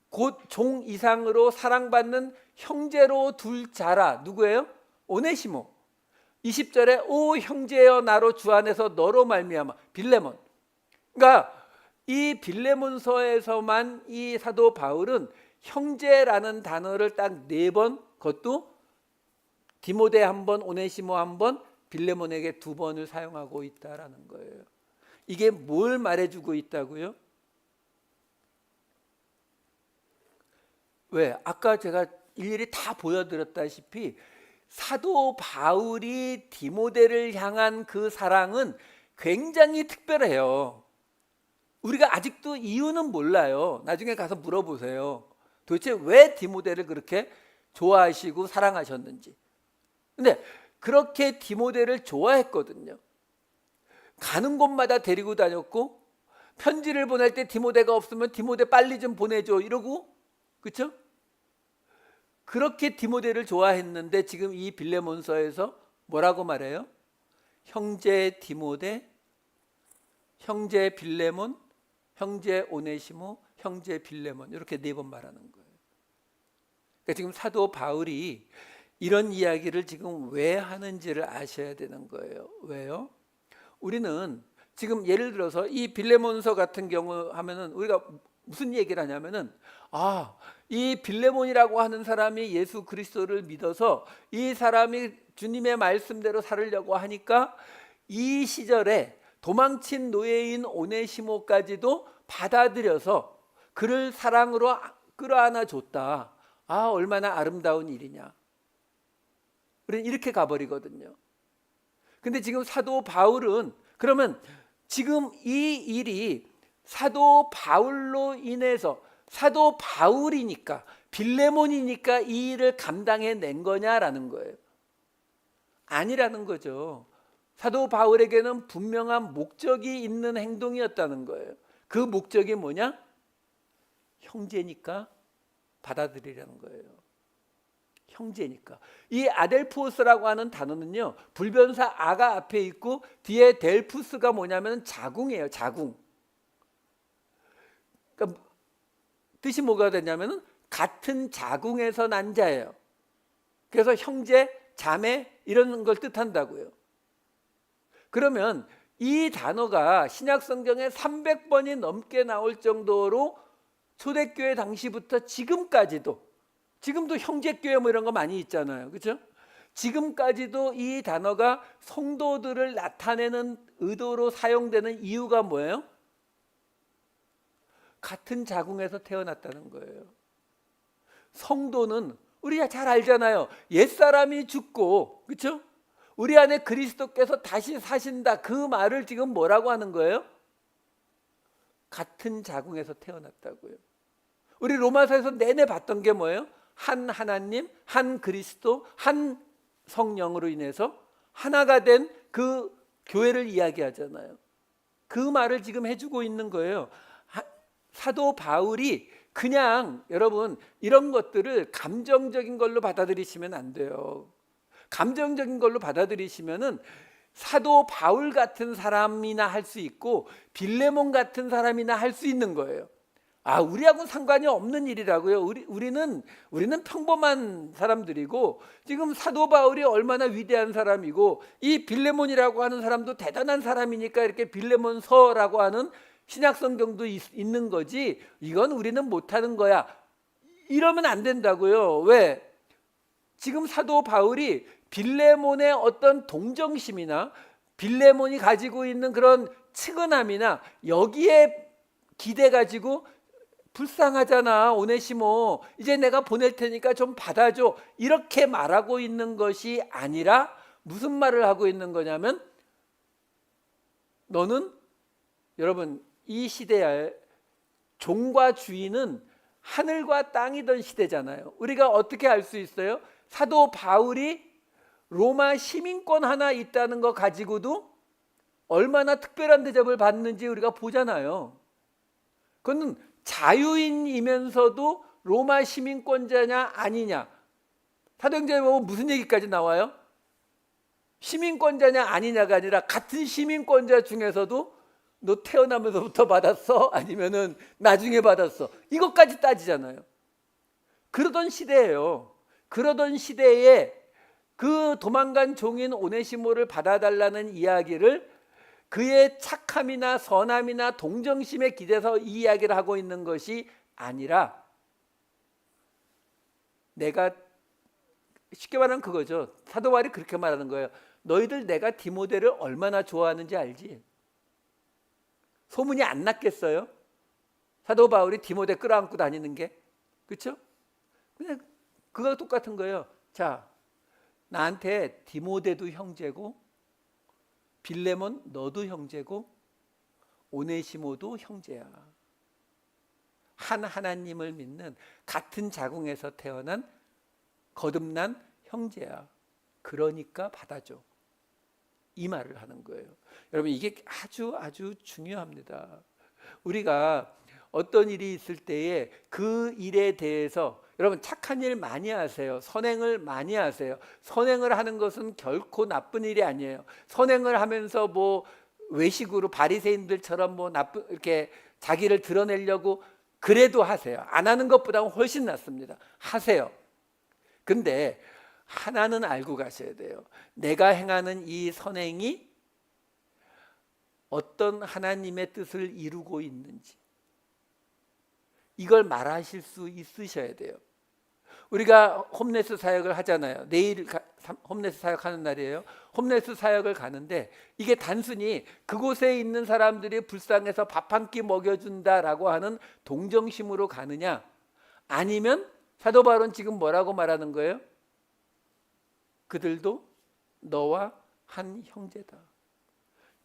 곧 종 이상으로 사랑받는 형제로 둘 자라, 누구예요? 오네시모. 20절에 오 형제여 나로 주 안에서 너로 말미암아, 빌레몬. 그러니까 이 빌레몬서에서만 이 사도 바울은 형제라는 단어를 딱 4번, 그것도 디모데 1번, 오네시모 1번, 빌레몬에게 2번을 사용하고 있다라는 거예요. 이게 뭘 말해주고 있다고요? 왜? 아까 제가 일일이 다 보여드렸다시피 사도 바울이 디모데를 향한 그 사랑은 굉장히 특별해요. 우리가 아직도 이유는 몰라요. 나중에 가서 물어보세요. 도대체 왜 디모데를 그렇게 좋아하시고 사랑하셨는지. 근데 그렇게 디모데를 좋아했거든요. 가는 곳마다 데리고 다녔고, 편지를 보낼 때 디모데가 없으면 디모데 빨리 좀 보내줘 이러고, 그렇죠? 그렇게 디모데를 좋아했는데 지금 이 빌레몬서에서 뭐라고 말해요? 형제 디모데, 형제 빌레몬, 형제 오네시모, 형제 빌레몬, 이렇게 4번 말하는 거예요. 그러니까 지금 사도 바울이 이런 이야기를 지금 왜 하는지를 아셔야 되는 거예요. 왜요? 우리는 지금 예를 들어서 이 빌레몬서 같은 경우 하면은 우리가 무슨 얘기를 하냐면은, 이 빌레몬이라고 하는 사람이 예수 그리스도를 믿어서 이 사람이 주님의 말씀대로 살으려고 하니까 이 시절에 도망친 노예인 오네시모까지도 받아들여서 그를 사랑으로 끌어안아 줬다. 얼마나 아름다운 일이냐. 우리는 이렇게 가버리거든요. 근데 지금 사도 바울은, 그러면 지금 이 일이 사도 바울로 인해서, 사도 바울이니까, 빌레몬이니까 이 일을 감당해낸 거냐라는 거예요. 아니라는 거죠. 사도 바울에게는 분명한 목적이 있는 행동이었다는 거예요. 그 목적이 뭐냐? 형제니까 받아들이라는 거예요. 형제니까. 이 아델푸스라고 하는 단어는요, 불변사 아가 앞에 있고 뒤에 델푸스가 뭐냐면 자궁이에요. 자궁. 그러니까 뜻이 뭐가 되냐면 같은 자궁에서 난 자예요. 그래서 형제, 자매 이런 걸 뜻한다고요. 그러면 이 단어가 신약 성경에 300번이 넘게 나올 정도로 초대교회 당시부터 지금까지도, 지금도 형제교회 뭐 이런 거 많이 있잖아요. 그렇죠? 지금까지도 이 단어가 성도들을 나타내는 의도로 사용되는 이유가 뭐예요? 같은 자궁에서 태어났다는 거예요. 성도는 우리가 잘 알잖아요. 옛사람이 죽고, 그렇죠? 우리 안에 그리스도께서 다시 사신다. 그 말을 지금 뭐라고 하는 거예요? 같은 자궁에서 태어났다고요. 우리 로마서에서 내내 봤던 게 뭐예요? 한 하나님, 한 그리스도, 한 성령으로 인해서 하나가 된 그 교회를 이야기하잖아요. 그 말을 지금 해주고 있는 거예요. 사도 바울이 그냥, 여러분, 이런 것들을 감정적인 걸로 받아들이시면 안 돼요. 감정적인 걸로 받아들이시면은 사도 바울 같은 사람이나 할 수 있고 빌레몬 같은 사람이나 할 수 있는 거예요. 우리하고는 상관이 없는 일이라고요. 우리는 평범한 사람들이고, 지금 사도 바울이 얼마나 위대한 사람이고 이 빌레몬이라고 하는 사람도 대단한 사람이니까 이렇게 빌레몬서라고 하는 신약 성경도 있는 거지, 이건 우리는 못하는 거야, 이러면 안 된다고요. 왜? 지금 사도 바울이 빌레몬의 어떤 동정심이나 빌레몬이 가지고 있는 그런 측은함이나 여기에 기대 가지고, 불쌍하잖아 오네시모, 이제 내가 보낼 테니까 좀 받아줘, 이렇게 말하고 있는 것이 아니라 무슨 말을 하고 있는 거냐면, 너는, 여러분, 이 시대에 종과 주인은 하늘과 땅이던 시대잖아요. 우리가 어떻게 알 수 있어요? 사도 바울이 로마 시민권 하나 있다는 거 가지고도 얼마나 특별한 대접을 받는지 우리가 보잖아요. 그건 자유인이면서도 로마 시민권자냐 아니냐, 사도행전에 보면 무슨 얘기까지 나와요? 시민권자냐 아니냐가 아니라 같은 시민권자 중에서도 너 태어나면서부터 받았어? 아니면은 나중에 받았어? 이것까지 따지잖아요. 그러던 시대예요. 그러던 시대에 그 도망간 종인 오네시모를 받아달라는 이야기를 그의 착함이나 선함이나 동정심에 기대서 이 이야기를 하고 있는 것이 아니라, 내가, 쉽게 말하면 그거죠. 사도 바울이 그렇게 말하는 거예요. 너희들 내가 디모데를 얼마나 좋아하는지 알지? 소문이 안 났겠어요? 사도 바울이 디모데 끌어안고 다니는 게. 그렇죠? 그냥 그거 똑같은 거예요. 자, 나한테 디모데도 형제고, 빌레몬 너도 형제고, 오네시모도 형제야. 한 하나님을 믿는 같은 자궁에서 태어난 거듭난 형제야. 그러니까 받아줘. 이 말을 하는 거예요. 여러분, 이게 아주 중요합니다. 우리가 어떤 일이 있을 때에 그 일에 대해서, 여러분 착한 일 많이 하세요. 선행을 많이 하세요. 선행을 하는 것은 결코 나쁜 일이 아니에요. 선행을 하면서 뭐 외식으로 바리새인들처럼 뭐 나쁜 이렇게 자기를 드러내려고 그래도 하세요. 안 하는 것보다는 훨씬 낫습니다. 하세요. 근데 하나는 알고 가셔야 돼요. 내가 행하는 이 선행이 어떤 하나님의 뜻을 이루고 있는지, 이걸 말하실 수 있으셔야 돼요. 우리가 홈레스 사역을 하잖아요. 내일 홈레스 사역하는 날이에요. 홈레스 사역을 가는데 이게 단순히 그곳에 있는 사람들이 불쌍해서 밥 한 끼 먹여준다라고 하는 동정심으로 가느냐, 아니면 사도 바울은 지금 뭐라고 말하는 거예요? 그들도 너와 한 형제다.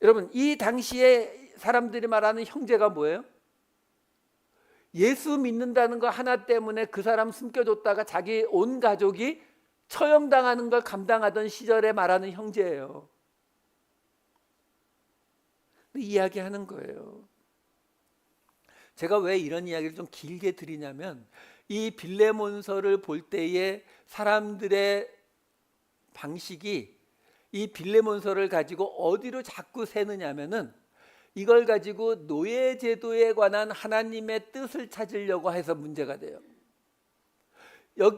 여러분, 이 당시에 사람들이 말하는 형제가 뭐예요? 예수 믿는다는 거 하나 때문에 그 사람 숨겨줬다가 자기 온 가족이 처형당하는 걸 감당하던 시절에 말하는 형제예요. 이야기하는 거예요. 제가 왜 이런 이야기를 좀 길게 드리냐면, 이 빌레몬서를 볼 때에 사람들의 방식이 이 빌레몬서를 가지고 어디로 자꾸 새느냐면은, 이걸 가지고 노예제도에 관한 하나님의 뜻을 찾으려고 해서 문제가 돼요.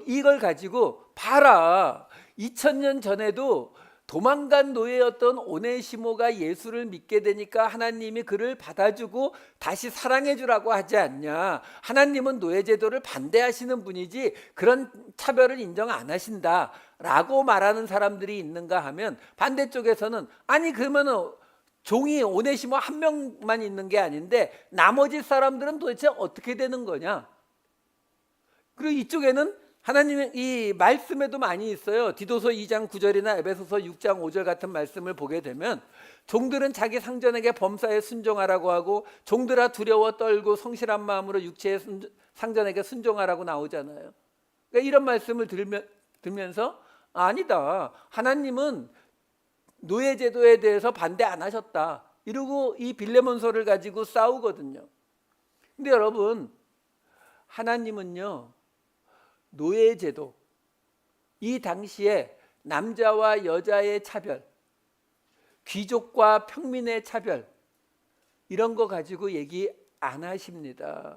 이걸 가지고 봐라, 2000년 전에도 도망간 노예였던 오네시모가 예수를 믿게 되니까 하나님이 그를 받아주고 다시 사랑해 주라고 하지 않냐. 하나님은 노예제도를 반대하시는 분이지 그런 차별을 인정 안 하신다 라고 말하는 사람들이 있는가 하면, 반대쪽에서는 아니 그러면은 종이 오네시모 한 명만 있는 게 아닌데 나머지 사람들은 도대체 어떻게 되는 거냐. 그리고 이쪽에는 하나님의 이 말씀에도 많이 있어요. 디도서 2장 9절이나 에베소서 6장 5절 같은 말씀을 보게 되면, 종들은 자기 상전에게 범사에 순종하라고 하고, 종들아 두려워 떨고 성실한 마음으로 육체의 상전에게 순종하라고 나오잖아요. 그러니까 이런 말씀을 들면서 아니다, 하나님은 노예제도에 대해서 반대 안 하셨다, 이러고 이 빌레몬서를 가지고 싸우거든요. 근데 여러분, 하나님은요, 노예제도, 이 당시에 남자와 여자의 차별, 귀족과 평민의 차별, 이런 거 가지고 얘기 안 하십니다.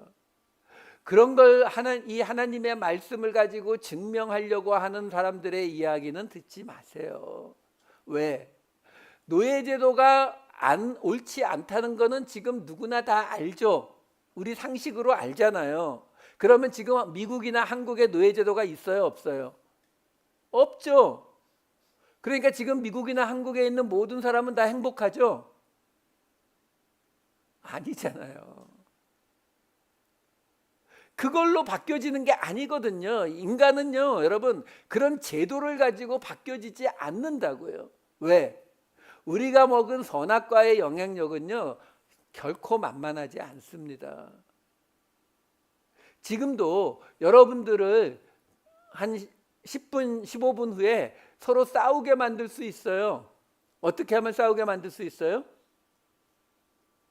그런 걸 이 하나님의 말씀을 가지고 증명하려고 하는 사람들의 이야기는 듣지 마세요. 왜? 노예제도가 옳지 않다는 거는 지금 누구나 다 알죠. 우리 상식으로 알잖아요. 그러면 지금 미국이나 한국에 노예제도가 있어요, 없어요? 없죠. 그러니까 지금 미국이나 한국에 있는 모든 사람은 다 행복하죠? 아니잖아요. 그걸로 바뀌어지는 게 아니거든요. 인간은요, 여러분, 그런 제도를 가지고 바뀌어지지 않는다고요. 왜? 우리가 먹은 선악과의 영향력은요, 결코 만만하지 않습니다. 지금도 여러분들을 한 10분, 15분 후에 서로 싸우게 만들 수 있어요. 어떻게 하면 싸우게 만들 수 있어요?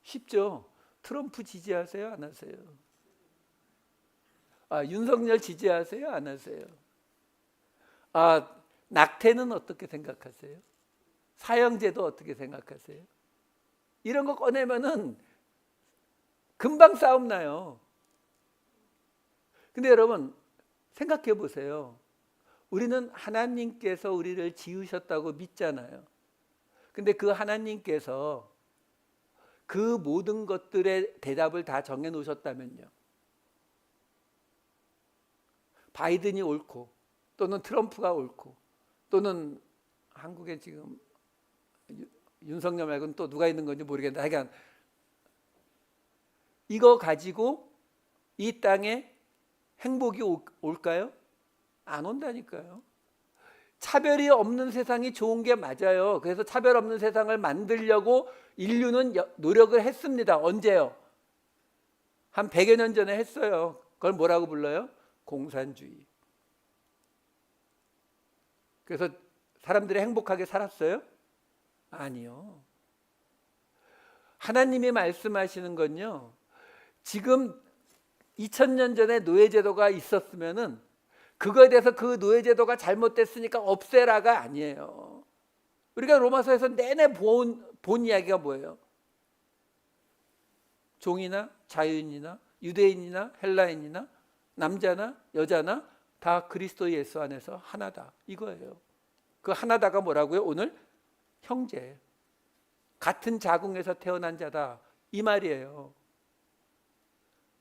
쉽죠. 트럼프 지지하세요? 안 하세요? 윤석열 지지하세요? 안 하세요? 낙태는 어떻게 생각하세요? 사형제도 어떻게 생각하세요? 이런 거 꺼내면은 금방 싸움 나요. 근데 여러분 생각해 보세요. 우리는 하나님께서 우리를 지으셨다고 믿잖아요. 근데 그 하나님께서 그 모든 것들의 대답을 다 정해 놓으셨다면요, 바이든이 옳고 또는 트럼프가 옳고 또는 한국에 지금 윤석열 말고는 또 누가 있는 건지 모르겠는데, 하여간 이거 가지고 이 땅에 행복이 올까요? 안 온다니까요. 차별이 없는 세상이 좋은 게 맞아요. 그래서 차별 없는 세상을 만들려고 인류는 노력을 했습니다. 언제요? 한 100여 년 전에 했어요. 그걸 뭐라고 불러요? 공산주의. 그래서 사람들이 행복하게 살았어요? 아니요. 하나님이 말씀하시는 건요, 지금 2000년 전에 노예제도가 있었으면은 그거에 대해서 그 노예제도가 잘못됐으니까 없애라가 아니에요. 우리가 로마서에서 내내 본 이야기가 뭐예요? 종이나 자유인이나 유대인이나 헬라인이나 남자나 여자나 다 그리스도 예수 안에서 하나다, 이거예요. 그 하나다가 뭐라고요? 오늘 형제, 같은 자궁에서 태어난 자다, 이 말이에요.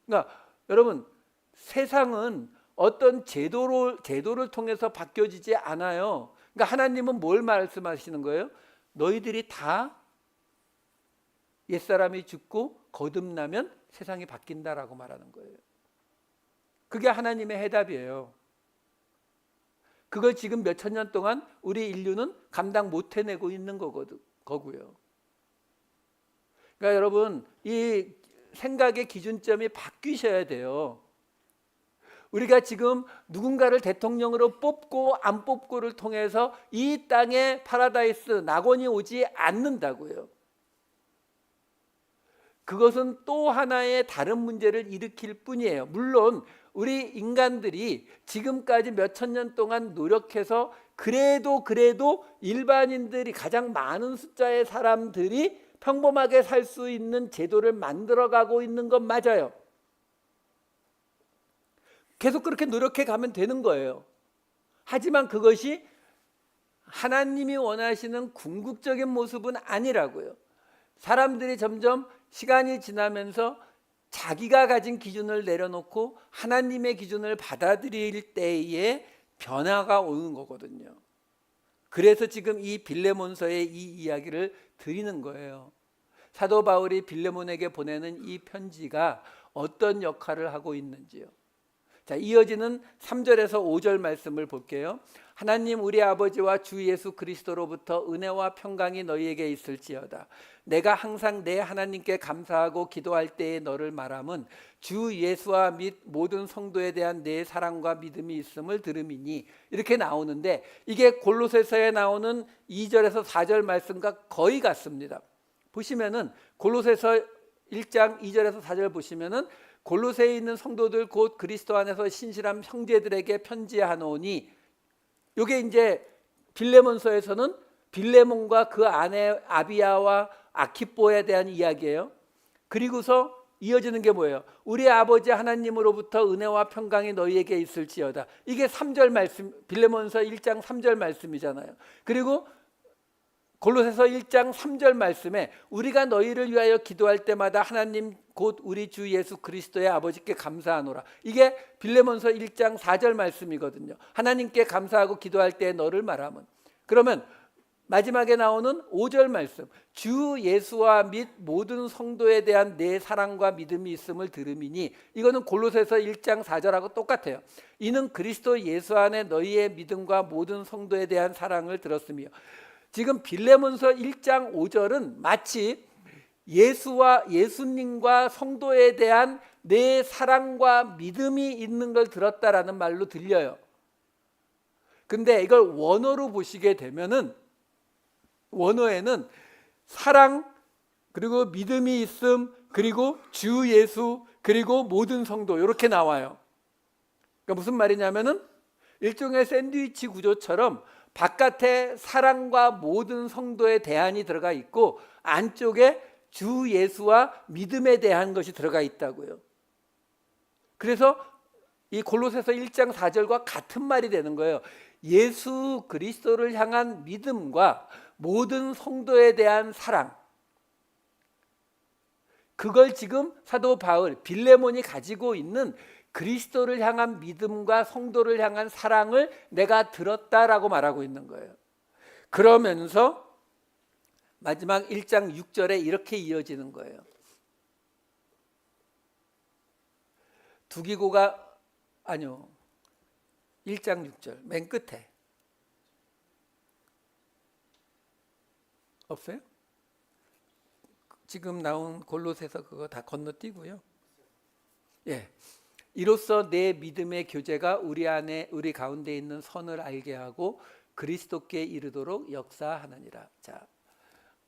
그러니까 여러분, 세상은 어떤 제도를 통해서 바뀌어지지 않아요. 그러니까 하나님은 뭘 말씀하시는 거예요? 너희들이 다 옛사람이 죽고 거듭나면 세상이 바뀐다라고 말하는 거예요. 그게 하나님의 해답이에요. 그걸 지금 몇천 년 동안 우리 인류는 감당 못 해내고 있는 거고요. 그러니까 여러분, 이 생각의 기준점이 바뀌셔야 돼요. 우리가 지금 누군가를 대통령으로 뽑고 안 뽑고를 통해서 이 땅에 파라다이스, 낙원이 오지 않는다고요. 그것은 또 하나의 다른 문제를 일으킬 뿐이에요. 물론 우리 인간들이 지금까지 몇천 년 동안 노력해서 그래도 일반인들이, 가장 많은 숫자의 사람들이 평범하게 살 수 있는 제도를 만들어가고 있는 건 맞아요. 계속 그렇게 노력해 가면 되는 거예요. 하지만 그것이 하나님이 원하시는 궁극적인 모습은 아니라고요. 사람들이 점점 시간이 지나면서 자기가 가진 기준을 내려놓고 하나님의 기준을 받아들일 때에 변화가 오는 거거든요. 그래서 지금 이 빌레몬서의 이 이야기를 드리는 거예요. 사도 바울이 빌레몬에게 보내는 이 편지가 어떤 역할을 하고 있는지요. 자, 이어지는 3절에서 5절 말씀을 볼게요. 하나님 우리 아버지와 주 예수 그리스도로부터 은혜와 평강이 너희에게 있을지어다. 내가 항상 내 하나님께 감사하고 기도할 때에 너를 말함은 주 예수와 및 모든 성도에 대한 내 사랑과 믿음이 있음을 들음이니, 이렇게 나오는데 이게 골로새서에 나오는 2절에서 4절 말씀과 거의 같습니다. 보시면은 골로새서 1장 2절에서 4절 보시면은 골로새에 있는 성도들 곧 그리스도 안에서 신실한 형제들에게 편지하노니, 이게 이제 빌레몬서에서는 빌레몬과 그 아내 아비아와 아키뽀에 대한 이야기예요. 그리고서 이어지는 게 뭐예요? 우리 아버지 하나님으로부터 은혜와 평강이 너희에게 있을지어다. 이게 3절 말씀, 빌레몬서 1장 3절 말씀이잖아요. 그리고 골로새서 1장 3절 말씀에 우리가 너희를 위하여 기도할 때마다 하나님 곧 우리 주 예수 그리스도의 아버지께 감사하노라. 이게 빌레몬서 1장 4절 말씀이거든요. 하나님께 감사하고 기도할 때 너를 말하면. 그러면 마지막에 나오는 5절 말씀, 주 예수와 및 모든 성도에 대한 내 사랑과 믿음이 있음을 들음이니, 이거는 골로새서 1장 4절하고 똑같아요. 이는 그리스도 예수 안에 너희의 믿음과 모든 성도에 대한 사랑을 들었으며, 지금 빌레몬서 1장 5절은 마치 예수님과 성도에 대한 내 사랑과 믿음이 있는 걸 들었다라는 말로 들려요. 근데 이걸 원어로 보시게 되면은, 원어에는 사랑, 그리고 믿음이 있음, 그리고 주 예수, 그리고 모든 성도, 이렇게 나와요. 그러니까 무슨 말이냐면은 일종의 샌드위치 구조처럼 바깥에 사랑과 모든 성도에 대한이 들어가 있고 안쪽에 주 예수와 믿음에 대한 것이 들어가 있다고요. 그래서 이 골로새서 1장 4절과 같은 말이 되는 거예요. 예수 그리스도를 향한 믿음과 모든 성도에 대한 사랑, 그걸 지금 사도 바울, 빌레몬이 가지고 있는 그리스도를 향한 믿음과 성도를 향한 사랑을 내가 들었다라고 말하고 있는 거예요. 그러면서 마지막 1장 6절에 이렇게 이어지는 거예요. 두기고가, 아니요, 1장 6절 맨 끝에 없어요? 지금 나온 골로새서 그거 다 건너뛰고요. 예. 이로써 내 믿음의 교제가 우리 가운데 있는 선을 알게 하고 그리스도께 이르도록 역사하느니라. 자,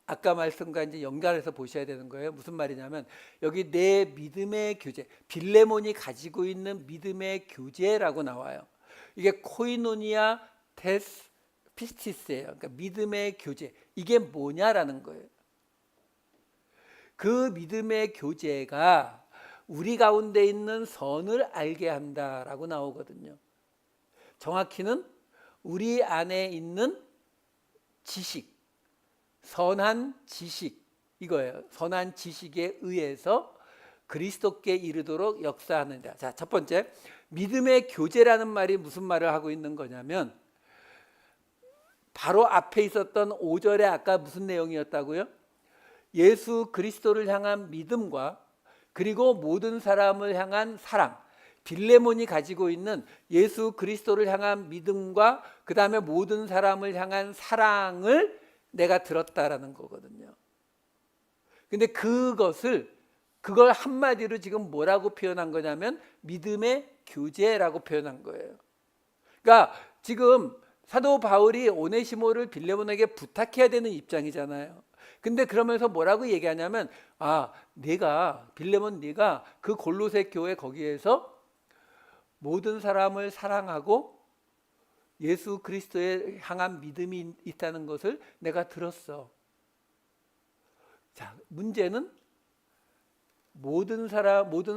아까 말씀과 이제 연결해서 보셔야 되는 거예요. 무슨 말이냐면 여기 내 믿음의 교제, 빌레몬이 가지고 있는 믿음의 교제라고 나와요. 이게 코이노니아 테스 피스티스예요. 그러니까 믿음의 교제. 이게 뭐냐라는 거예요. 그 믿음의 교제가 우리 가운데 있는 선을 알게 한다라고 나오거든요. 정확히는 우리 안에 있는 지식, 선한 지식 이거예요. 선한 지식에 의해서 그리스도께 이르도록 역사하느니라. 자, 첫 번째, 믿음의 교제라는 말이 무슨 말을 하고 있는 거냐면 바로 앞에 있었던 5절에 아까 무슨 내용이었다고요? 예수 그리스도를 향한 믿음과 그리고 모든 사람을 향한 사랑, 빌레몬이 가지고 있는 예수 그리스도를 향한 믿음과 그 다음에 모든 사람을 향한 사랑을 내가 들었다라는 거거든요. 근데 그걸 한마디로 지금 뭐라고 표현한 거냐면 믿음의 교제라고 표현한 거예요. 그러니까 지금 사도 바울이 오네시모를 빌레몬에게 부탁해야 되는 입장이잖아요. 근데 그러면서 뭐라고 얘기하냐면 빌레몬 네가 그 골로새 교회 거기에서 모든 사람을 사랑하고 예수 그리스도에 향한 믿음이 있다는 것을 내가 들었어. 자, 문제는 모든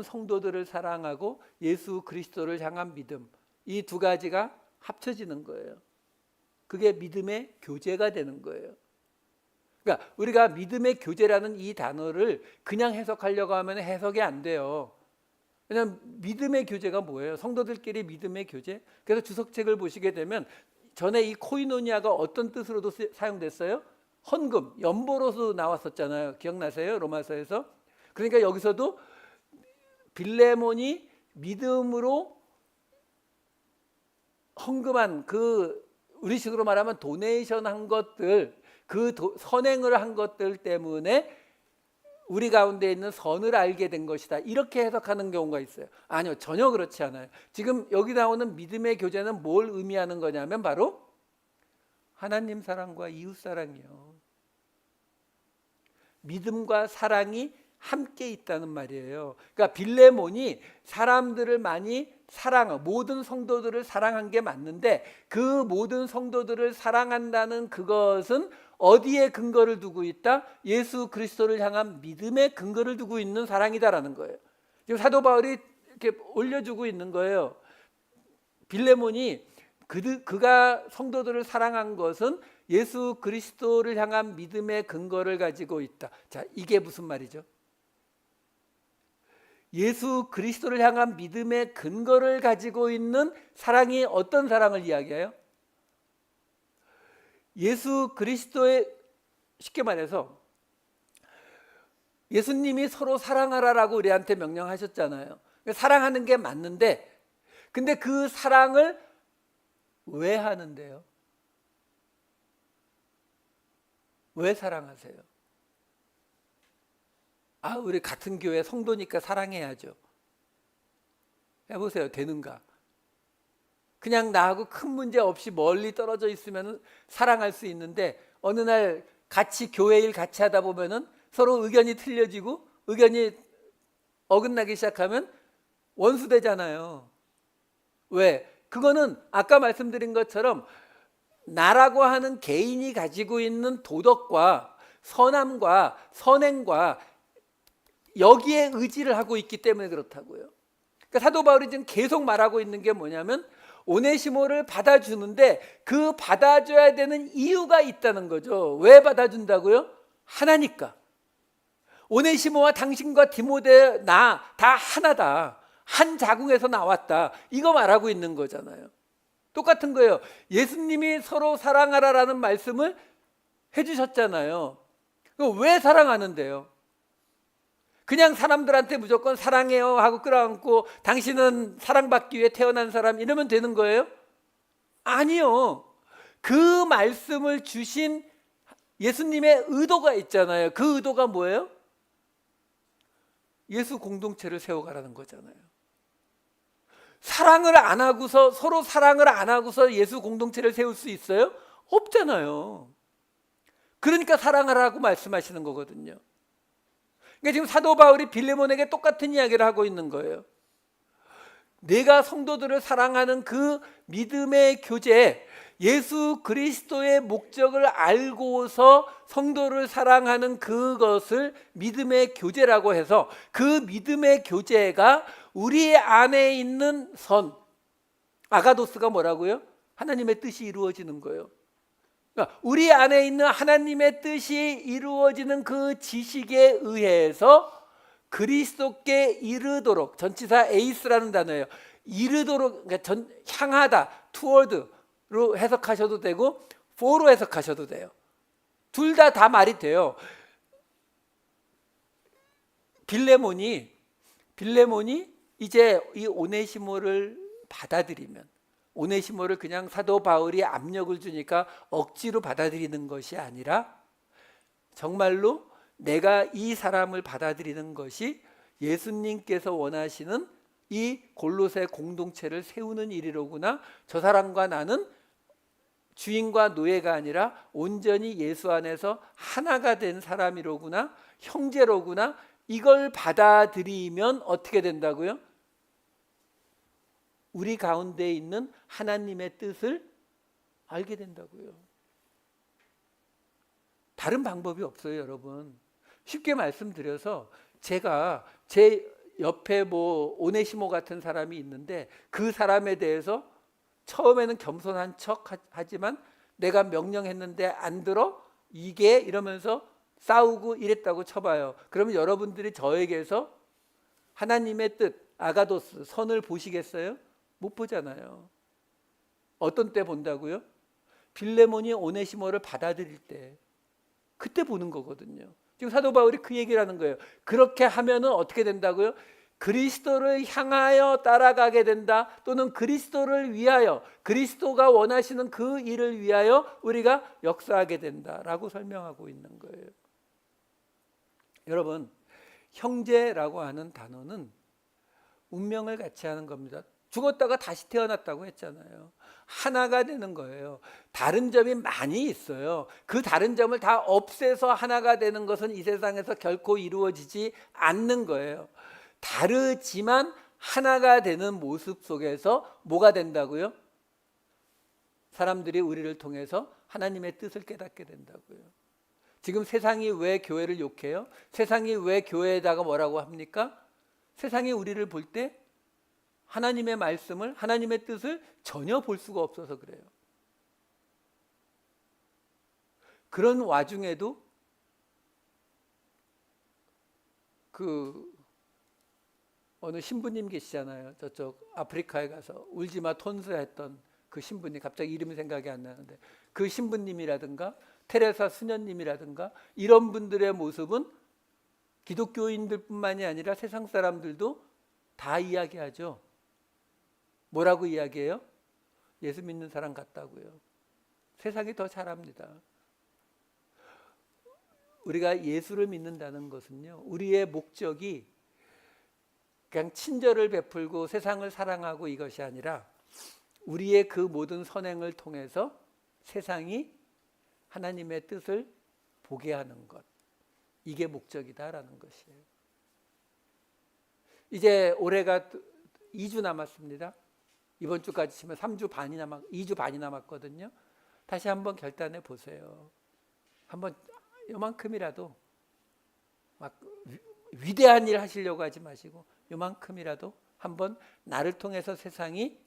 성도들을 사랑하고 예수 그리스도를 향한 믿음, 이 두 가지가 합쳐지는 거예요. 그게 믿음의 교제가 되는 거예요. 그러니까 우리가 믿음의 교제라는 이 단어를 그냥 해석하려고 하면 해석이 안 돼요. 왜냐하면 믿음의 교제가 뭐예요? 성도들끼리 믿음의 교제? 그래서 주석책을 보시게 되면 전에 이 코이노니아가 어떤 뜻으로도 사용됐어요? 헌금, 연보로서 나왔었잖아요. 기억나세요? 로마서에서. 그러니까 여기서도 빌레몬이 믿음으로 헌금한 우리식으로 말하면 도네이션 한 것들, 선행을 한 것들 때문에 우리 가운데 있는 선을 알게 된 것이다. 이렇게 해석하는 경우가 있어요. 아니요, 전혀 그렇지 않아요. 지금 여기 나오는 믿음의 교제는 뭘 의미하는 거냐면 바로 하나님 사랑과 이웃 사랑이요. 믿음과 사랑이 함께 있다는 말이에요. 그러니까 빌레몬이 사람들을 많이 모든 성도들을 사랑한 게 맞는데 그 모든 성도들을 사랑한다는 그것은 어디에 근거를 두고 있다? 예수 그리스도를 향한 믿음에 근거를 두고 있는 사랑이다라는 거예요. 지금 사도 바울이 이렇게 올려주고 있는 거예요. 빌레몬이 그가 성도들을 사랑한 것은 예수 그리스도를 향한 믿음의 근거를 가지고 있다. 자, 이게 무슨 말이죠? 예수 그리스도를 향한 믿음의 근거를 가지고 있는 사랑이 어떤 사랑을 이야기해요? 예수 그리스도의, 쉽게 말해서 예수님이 서로 사랑하라라고 우리한테 명령하셨잖아요. 사랑하는 게 맞는데 근데 그 사랑을 왜 하는데요? 왜 사랑하세요? 우리 같은 교회 성도니까 사랑해야죠. 해보세요. 되는가? 그냥 나하고 큰 문제 없이 멀리 떨어져 있으면 사랑할 수 있는데 어느 날 같이 교회 일 같이 하다 보면은 서로 의견이 틀려지고 의견이 어긋나기 시작하면 원수 되잖아요. 왜? 그거는 아까 말씀드린 것처럼 나라고 하는 개인이 가지고 있는 도덕과 선함과 선행과 여기에 의지를 하고 있기 때문에 그렇다고요. 그러니까 사도 바울이 지금 계속 말하고 있는 게 뭐냐면 오네시모를 받아주는데 그 받아줘야 되는 이유가 있다는 거죠. 왜 받아준다고요? 하나니까. 오네시모와 당신과 디모데 나 다 하나다. 한 자궁에서 나왔다. 이거 말하고 있는 거잖아요. 똑같은 거예요. 예수님이 서로 사랑하라라는 말씀을 해주셨잖아요. 왜 사랑하는데요? 그냥 사람들한테 무조건 사랑해요 하고 끌어안고 당신은 사랑받기 위해 태어난 사람 이러면 되는 거예요? 아니요. 그 말씀을 주신 예수님의 의도가 있잖아요. 그 의도가 뭐예요? 예수 공동체를 세워가라는 거잖아요. 사랑을 안 하고서, 서로 사랑을 안 하고서 예수 공동체를 세울 수 있어요? 없잖아요. 그러니까 사랑하라고 말씀하시는 거거든요. 그러니까 지금 사도 바울이 빌레몬에게 똑같은 이야기를 하고 있는 거예요. 내가 성도들을 사랑하는 그 믿음의 교제, 예수 그리스도의 목적을 알고서 성도를 사랑하는 그것을 믿음의 교제라고 해서, 그 믿음의 교제가 우리 안에 있는 선, 아가도스가 뭐라고요? 하나님의 뜻이 이루어지는 거예요. 그러니까 우리 안에 있는 하나님의 뜻이 이루어지는 그 지식에 의해서 그리스도께 이르도록, 전치사 에이스라는 단어예요. 이르도록, 그러니까 향하다, toward로 해석하셔도 되고 for로 해석하셔도 돼요. 둘 다 말이 돼요. 빌레몬이 이제 이 오네시모를 받아들이면, 오네시모를 그냥 사도 바울이 압력을 주니까 억지로 받아들이는 것이 아니라 정말로 내가 이 사람을 받아들이는 것이 예수님께서 원하시는 이 골로새 공동체를 세우는 일이로구나, 저 사람과 나는 주인과 노예가 아니라 온전히 예수 안에서 하나가 된 사람이로구나, 형제로구나, 이걸 받아들이면 어떻게 된다고요? 우리 가운데 있는 하나님의 뜻을 알게 된다고요. 다른 방법이 없어요, 여러분. 쉽게 말씀드려서, 제가 제 옆에 오네시모 같은 사람이 있는데 그 사람에 대해서 처음에는 겸손한 척 하지만 내가 명령했는데 안 들어? 이게 이러면서 싸우고 이랬다고 쳐봐요. 그러면 여러분들이 저에게서 하나님의 뜻, 아가도스, 선을 보시겠어요? 못 보잖아요. 어떤 때 본다고요? 빌레몬이 오네시모를 받아들일 때, 그때 보는 거거든요. 지금 사도 바울이 그 얘기를 하는 거예요. 그렇게 하면은 어떻게 된다고요? 그리스도를 향하여 따라가게 된다, 또는 그리스도를 위하여, 그리스도가 원하시는 그 일을 위하여 우리가 역사하게 된다라고 설명하고 있는 거예요. 여러분, 형제라고 하는 단어는 운명을 같이 하는 겁니다. 죽었다가 다시 태어났다고 했잖아요. 하나가 되는 거예요. 다른 점이 많이 있어요. 그 다른 점을 다 없애서 하나가 되는 것은 이 세상에서 결코 이루어지지 않는 거예요. 다르지만 하나가 되는 모습 속에서 뭐가 된다고요? 사람들이 우리를 통해서 하나님의 뜻을 깨닫게 된다고요. 지금 세상이 왜 교회를 욕해요? 세상이 왜 교회에다가 뭐라고 합니까? 세상이 우리를 볼 때 하나님의 말씀을, 하나님의 뜻을 전혀 볼 수가 없어서 그래요. 그런 와중에도 어느 신부님 계시잖아요. 저쪽 아프리카에 가서 울지마 톤스 했던 그 신부님, 갑자기 이름이 생각이 안 나는데, 그 신부님이라든가 테레사 수녀님이라든가 이런 분들의 모습은 기독교인들뿐만이 아니라 세상 사람들도 다 이야기하죠. 뭐라고 이야기해요? 예수 믿는 사람 같다고요. 세상이 더 잘합니다. 우리가 예수를 믿는다는 것은요, 우리의 목적이 그냥 친절을 베풀고 세상을 사랑하고 이것이 아니라 우리의 그 모든 선행을 통해서 세상이 하나님의 뜻을 보게 하는 것, 이게 목적이다라는 것이에요. 이제 올해가 2주 남았습니다. 이번 주까지 치면 2주 반이 남았거든요. 다시 한번 결단해 보세요. 한번 요만큼이라도 막 위대한 일 하시려고 하지 마시고 요만큼이라도 한번 나를 통해서 세상이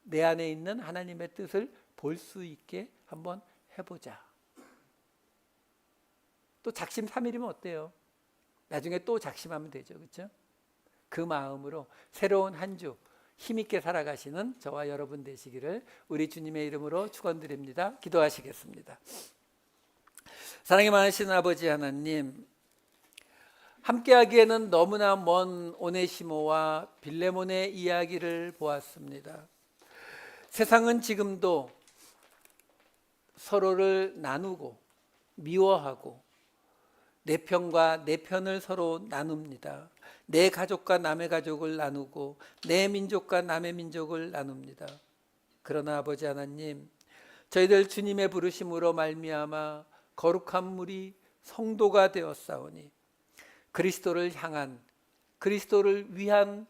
내 안에 있는 하나님의 뜻을 볼 수 있게 한번 해보자. 또 작심 3일이면 어때요? 나중에 또 작심하면 되죠. 그렇죠? 그 마음으로 새로운 한 주 힘있게 살아가시는 저와 여러분 되시기를 우리 주님의 이름으로 축원드립니다. 기도하시겠습니다. 사랑이 많으신 아버지 하나님, 함께하기에는 너무나 먼 오네시모와 빌레몬의 이야기를 보았습니다. 세상은 지금도 서로를 나누고 미워하고 내 편과 내 편을 서로 나눕니다. 내 가족과 남의 가족을 나누고 내 민족과 남의 민족을 나눕니다. 그러나 아버지 하나님, 저희들 주님의 부르심으로 말미암아 거룩한 무리 성도가 되었사오니 그리스도를 향한, 그리스도를 위한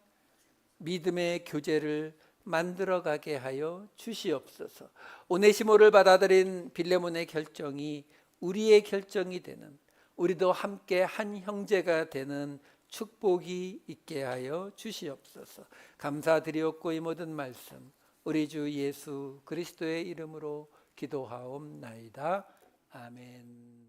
믿음의 교제를 만들어가게 하여 주시옵소서. 오네시모를 받아들인 빌레몬의 결정이 우리의 결정이 되는, 우리도 함께 한 형제가 되는 축복이 있게 하여 주시옵소서. 감사드리옵고 이 모든 말씀 우리 주 예수 그리스도의 이름으로 기도하옵나이다. 아멘.